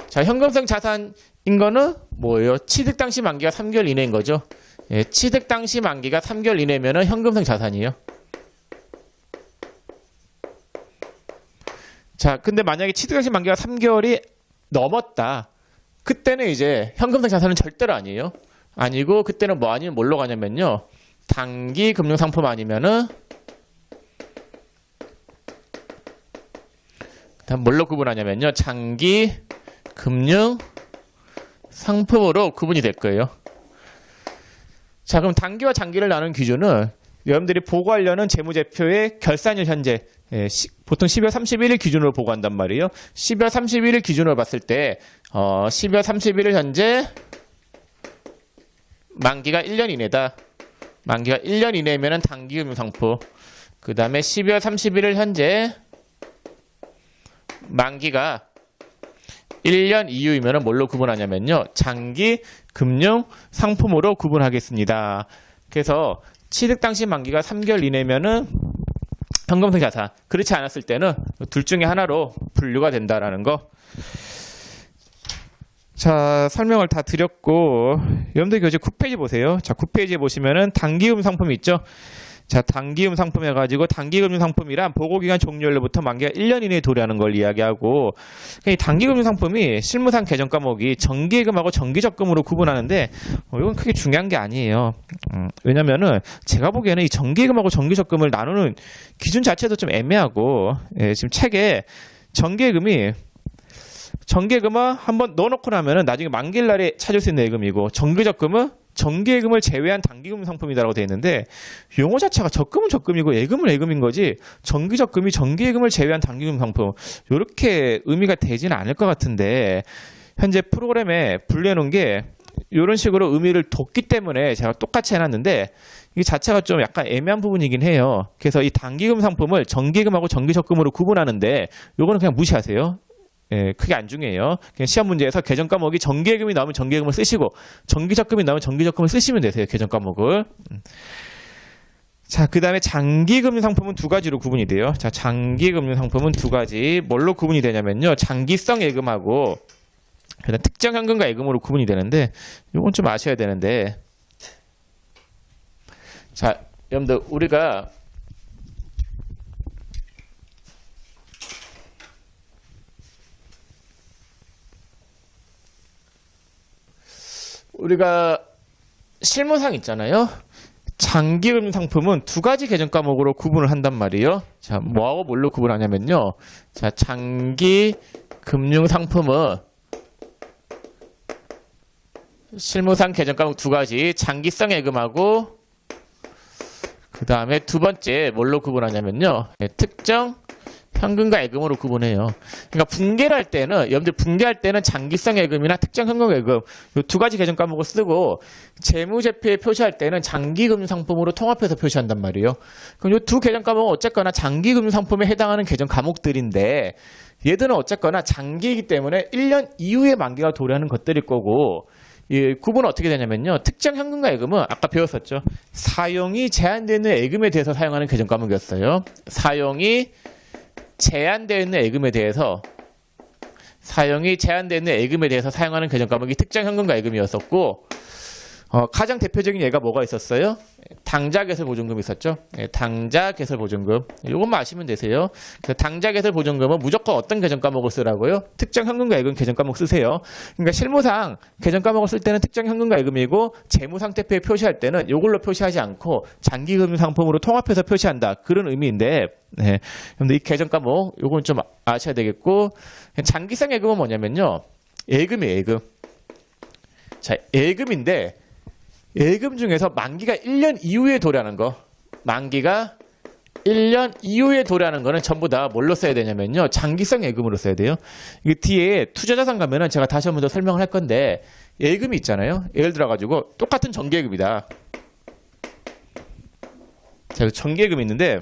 자, 현금성 자산인 거는 뭐예요? 취득 당시 만기가 3개월 이내인 거죠. 예, 취득 당시 만기가 3개월 이내면은 현금성 자산이에요. 자, 근데 만약에 취득 당시 만기가 3개월이 넘었다. 그때는 이제 현금성 자산은 절대로 아니에요. 아니고 그때는 뭐 아니면 뭘로 가냐면요. 단기 금융 상품 아니면은 다음 뭘로 구분하냐면요. 장기 금융 상품으로 구분이 될 거예요. 자, 그럼 단기와 장기를 나눈 기준은 여러분들이 보고하려는 재무제표의 결산일 현재, 보통 12월 31일 기준으로 보고한단 말이에요. 12월 31일 기준으로 봤을 때 12월 31일 현재 만기가 1년 이내다. 만기가 1년 이내면은 단기 금융 상품. 그 다음에 12월 31일 현재 만기가 1년 이후이면 뭘로 구분하냐면요. 장기 금융 상품으로 구분하겠습니다. 그래서 취득 당시 만기가 3개월 이내면은 현금성 자산. 그렇지 않았을 때는 둘 중에 하나로 분류가 된다라는 거. 자, 설명을 다 드렸고, 여러분들 교재 9페이지 보세요. 자, 9페이지에 보시면은 단기금 상품이 있죠. 자, 단기금 상품 해가지고 단기금융 상품이란 보고기간 종료일로부터 만기가 1년 이내에 도래하는 걸 이야기하고, 이 단기금융 상품이 실무상 개정 과목이 정기예금하고 정기적금으로 구분하는데 이건 크게 중요한 게 아니에요. 왜냐면은 제가 보기에는 이 정기예금하고 정기적금을 나누는 기준 자체도 좀 애매하고, 지금 책에 정기예금은 한번 넣어놓고 나면은 나중에 만기일 날에 찾을 수 있는 예금이고, 정기적금은 정기예금을 제외한 단기금 상품이다라고 되어 있는데, 용어 자체가 적금은 적금이고 예금은 예금인 거지, 정기적금이 정기예금을 제외한 단기금 상품, 이렇게 의미가 되지는 않을 것 같은데, 현재 프로그램에 분류해 놓은 게 이런 식으로 의미를 뒀기 때문에 제가 똑같이 해놨는데, 이 자체가 좀 약간 애매한 부분이긴 해요. 그래서 이 단기금 상품을 정기예금하고 정기적금으로 구분하는데 요거는 그냥 무시하세요. 크게 안 중요해요. 그냥 시험 문제에서 개정 과목이 정기예금이 나오면 정기예금을 쓰시고 정기적금이 나오면 정기적금을 쓰시면 되세요. 개정 과목을. 자, 그 다음에 장기금융 상품은 두 가지로 구분이 돼요. 자, 장기금융 상품은 두 가지. 뭘로 구분이 되냐면요. 장기성 예금하고 그다음 특정 현금과 예금으로 구분이 되는데, 이건 좀 아셔야 되는데, 자, 여러분들 우리가 실무상 있잖아요. 장기금융 상품은 두 가지 개정 과목으로 구분을 한단 말이에요. 자, 뭐하고 뭘로 구분하냐면요. 자, 장기금융 상품은 실무상 개정 과목 두 가지, 장기성 예금하고 그 다음에 두 번째 뭘로 구분하냐면요. 특정 현금과 예금으로 구분해요. 그러니까 분계를 할 때는, 여러분들 분계할 때는 장기성 예금이나 특정 현금 예금 이 두 가지 개정 과목을 쓰고, 재무제표에 표시할 때는 장기금융 상품으로 통합해서 표시한단 말이에요. 그럼 이 두 개정 과목은 어쨌거나 장기금융 상품에 해당하는 개정 과목들인데, 얘들은 어쨌거나 장기이기 때문에 1년 이후에 만기가 도래하는 것들일 거고, 이 구분은 어떻게 되냐면요. 특정 현금과 예금은 아까 배웠었죠. 사용이 제한되는 예금에 대해서 사용하는 개정 과목이었어요. 사용이 제한되어 있는 예금에 대해서 사용하는 개정 과목이 특정 현금과 예금이었었고, 가장 대표적인 예가 뭐가 있었어요? 당좌 개설 보증금 있었죠. 당좌 개설 보증금. 이것만 아시면 되세요. 당좌 개설 보증금은 무조건 어떤 개정 과목을 쓰라고요? 특정 현금과 예금 개정 과목 쓰세요. 그러니까 실무상 개정 과목을 쓸 때는 특정 현금과 예금이고, 재무 상태표에 표시할 때는 이걸로 표시하지 않고 장기금융 상품으로 통합해서 표시한다. 그런 의미인데, 근데 이 개정 과목 요건 좀 아셔야 되겠고, 장기성 예금은 뭐냐면요. 예금이에요, 예금. 자, 예금인데, 예금 중에서 만기가 1년 이후에 도래하는 거, 만기가 1년 이후에 도래하는 거는 전부 다 뭘로 써야 되냐면요. 장기성 예금으로 써야 돼요. 이게 뒤에 투자자산 가면은 제가 다시 한 번 더 설명을 할 건데, 예금이 있잖아요. 예를 들어가지고 똑같은 정기예금이다. 자, 정기예금이 있는데,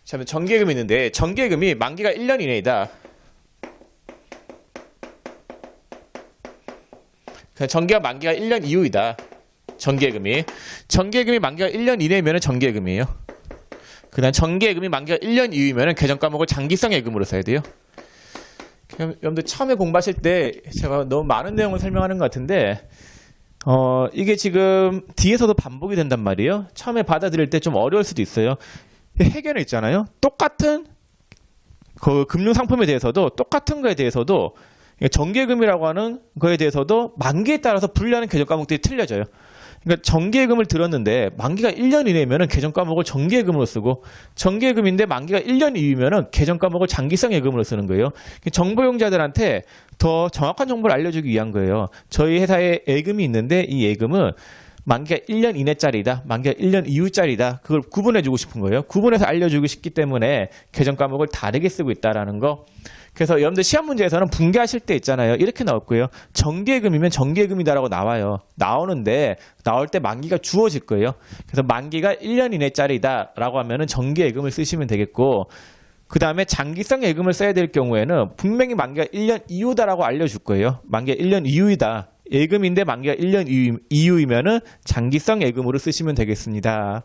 자, 정기예금이 있는데, 정기예금이 만기가 1년 이내이다. 정기가 만기가 1년 이후이다. 정기예금이 만기가 1년 이내면 정기예금이에요. 그 다음 정기예금이 만기가 1년 이후이면 계정 과목을 장기성 예금으로 써야 돼요. 여러분들 처음에 공부하실 때 제가 너무 많은 내용을 설명하는 것 같은데 이게 지금 뒤에서도 반복이 된단 말이에요. 처음에 받아들일 때 좀 어려울 수도 있어요. 해결은 있잖아요. 똑같은 그 금융상품에 대해서도 똑같은 거에 대해서도 정기예금이라고 하는 거에 대해서도 만기에 따라서 분류하는 계정 과목들이 틀려져요. 그러니까 정기예금을 들었는데 만기가 1년 이내면은 계정 과목을 정기예금으로 쓰고 정기예금인데 만기가 1년 이후면은 계정 과목을 장기성 예금으로 쓰는 거예요. 정보용자들한테 더 정확한 정보를 알려주기 위한 거예요. 저희 회사에 예금이 있는데 이 예금은 만기가 1년 이내짜리다, 만기가 1년 이후짜리다. 그걸 구분해주고 싶은 거예요. 구분해서 알려주고 싶기 때문에 계정 과목을 다르게 쓰고 있다라는 거. 그래서 여러분들 시험 문제에서는 분개하실 때 있잖아요. 이렇게 나올 거예요. 정기예금이면 정기예금이다라고 나와요. 나오는데 나올 때 만기가 주어질 거예요. 그래서 만기가 1년 이내짜리다라고 하면은 정기예금을 쓰시면 되겠고, 그 다음에 장기성 예금을 써야 될 경우에는 분명히 만기가 1년 이후다라고 알려줄 거예요. 만기가 1년 이후이다. 예금인데 만기가 1년 이후이면은 장기성 예금으로 쓰시면 되겠습니다.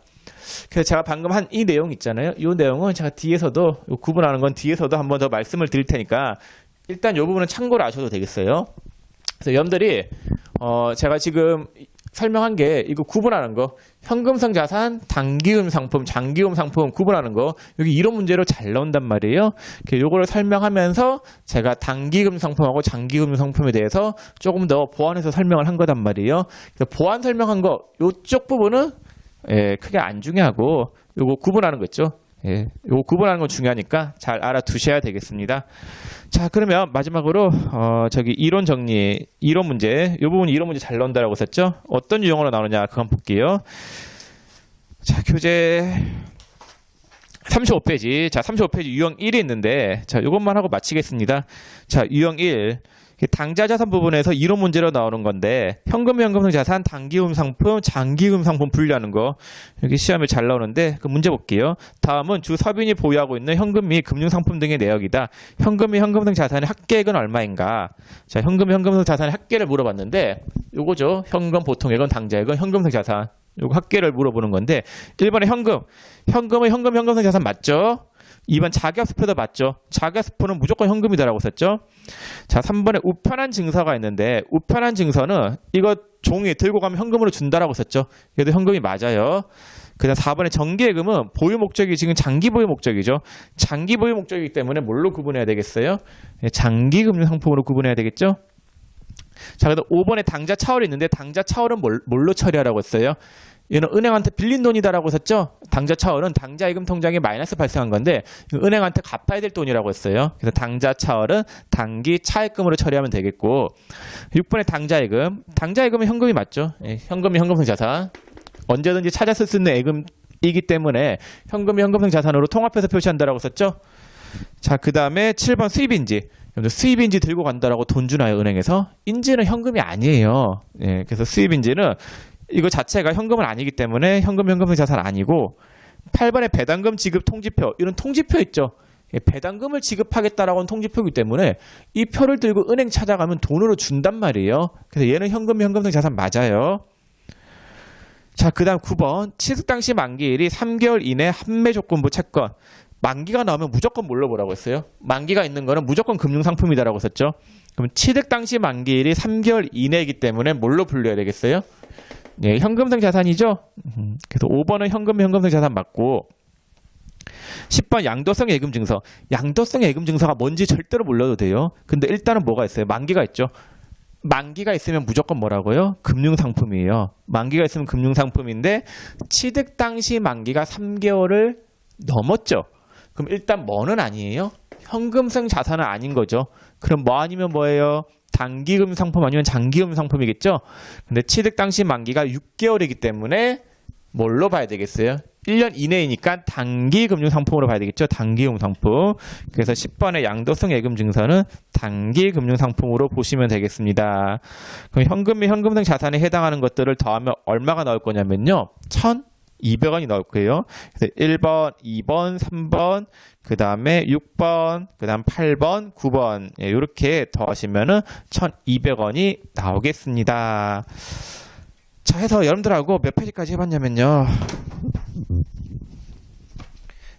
그래서 제가 방금 한 이 내용 있잖아요. 이 내용은 제가 뒤에서도 구분하는 건 뒤에서도 한 번 더 말씀을 드릴 테니까 일단 이 부분은 참고로 아셔도 되겠어요. 그래서 여러분들이 제가 지금 설명한 게 이거 구분하는 거, 현금성 자산, 단기금 상품, 장기금 상품 구분하는 거, 여기 이론 문제로 잘 나온단 말이에요. 요거를 설명하면서 제가 단기금 상품하고 장기금 상품에 대해서 조금 더 보완해서 설명을 한 거단 말이에요. 보완 설명한 거 요쪽 부분은 크게 안 중요하고 요거 구분하는 거 있죠. 요거 구분하는 건 중요하니까 잘 알아두셔야 되겠습니다. 자, 그러면 마지막으로 저기 이론 정리, 이론 문제, 이 부분 이론 문제 잘 나온다라고 썼죠? 어떤 유형으로 나오느냐 그거 한번 볼게요. 자, 교재 35페이지. 자, 35페이지 유형 1이 있는데, 자, 이것만 하고 마치겠습니다. 자, 유형 1. 당좌 자산 부분에서 이론 문제로 나오는 건데, 현금성 자산, 단기금 상품, 장기금 상품 분류하는 거. 여기 시험에 잘 나오는데, 그 문제 볼게요. 다음은 주 서빈이 보유하고 있는 현금 및 금융상품 등의 내역이다. 현금 및 현금성 자산의 합계액은 얼마인가? 자, 현금 및 현금성 자산의 합계를 물어봤는데, 요거죠. 현금 보통액은 당좌액은 현금성 자산. 요거 합계를 물어보는 건데, 1번에 현금은 현금성 자산 맞죠? 2번 자기합수표도 맞죠? 자기합수표는 무조건 현금이다라고 썼죠? 자, 3번에 우편한 증서가 있는데, 우편한 증서는 이거 종이 들고 가면 현금으로 준다라고 썼죠? 얘도 현금이 맞아요. 그 다음 4번에 정기예금은 보유 목적이 지금 장기 보유 목적이죠? 장기 보유 목적이기 때문에 뭘로 구분해야 되겠어요? 장기금융 상품으로 구분해야 되겠죠? 자, 그다음 5번에 당좌 차월이 있는데, 당좌 차월은 뭘로 처리하라고 했어요? 얘는 은행한테 빌린 돈이다라고 했었죠? 당좌 차월은 당좌예금 통장에 마이너스 발생한 건데 은행한테 갚아야 될 돈이라고 했어요. 그래서 당좌 차월은 단기 차액금으로 처리하면 되겠고, 6번에 당좌예금은 현금이 맞죠? 현금이 현금성 자산. 언제든지 찾아 쓸 수 있는 예금이기 때문에 현금이 현금성 자산으로 통합해서 표시한다라고 썼죠? 자, 그 다음에 7번 수입인지. 수입인지 들고 간다라고 돈 주나요, 은행에서? 인지는 현금이 아니에요. 그래서 수입인지는 이거 자체가 현금은 아니기 때문에 현금성 자산 아니고, 8번에 배당금 지급 통지표, 이런 통지표 있죠. 배당금을 지급하겠다라고 하는 통지표이기 때문에 이 표를 들고 은행 찾아가면 돈으로 준단 말이에요. 그래서 얘는 현금성 자산 맞아요. 자, 그 다음 9번 취득 당시 만기일이 3개월 이내 판매 조건부 채권. 만기가 나오면 무조건 뭘로 보라고 했어요? 만기가 있는 거는 무조건 금융상품이다라고 썼죠. 그럼 취득 당시 만기일이 3개월 이내이기 때문에 뭘로 분류해야 되겠어요? 현금성 자산이죠. 그래서 5번은 현금성 자산 맞고, 10번 양도성 예금 증서. 양도성 예금 증서가 뭔지 절대로 몰라도 돼요. 근데 일단은 뭐가 있어요? 만기가 있죠. 만기가 있으면 무조건 뭐라고요? 금융상품이에요. 만기가 있으면 금융상품인데 취득 당시 만기가 3개월을 넘었죠. 그럼 일단 뭐는 아니에요? 현금성 자산은 아닌 거죠. 그럼 뭐 아니면 뭐예요? 단기금 상품 아니면 장기금 상품이겠죠? 근데 취득 당시 만기가 6개월이기 때문에 뭘로 봐야 되겠어요? 1년 이내이니까 단기금융 상품으로 봐야 되겠죠? 단기금융 상품. 그래서 10번의 양도성 예금 증서는 단기금융 상품으로 보시면 되겠습니다. 그럼 현금 및 현금성 자산에 해당하는 것들을 더하면 얼마가 나올 거냐면요. 200원이 나올 거예요. 그래서 1번, 2번, 3번, 그 다음에 6번, 그 다음 8번, 9번 이렇게 더하시면은 1200원이 나오겠습니다. 자, 해서 여러분들하고 몇 페이지까지 해봤냐면요.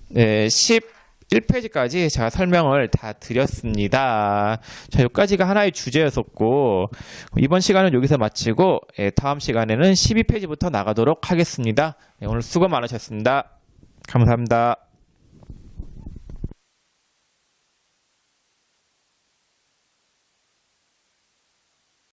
네, 11페이지까지 제가 설명을 다 드렸습니다. 자, 여기까지가 하나의 주제였었고, 이번 시간은 여기서 마치고, 다음 시간에는 12페이지부터 나가도록 하겠습니다. 오늘 수고 많으셨습니다. 감사합니다.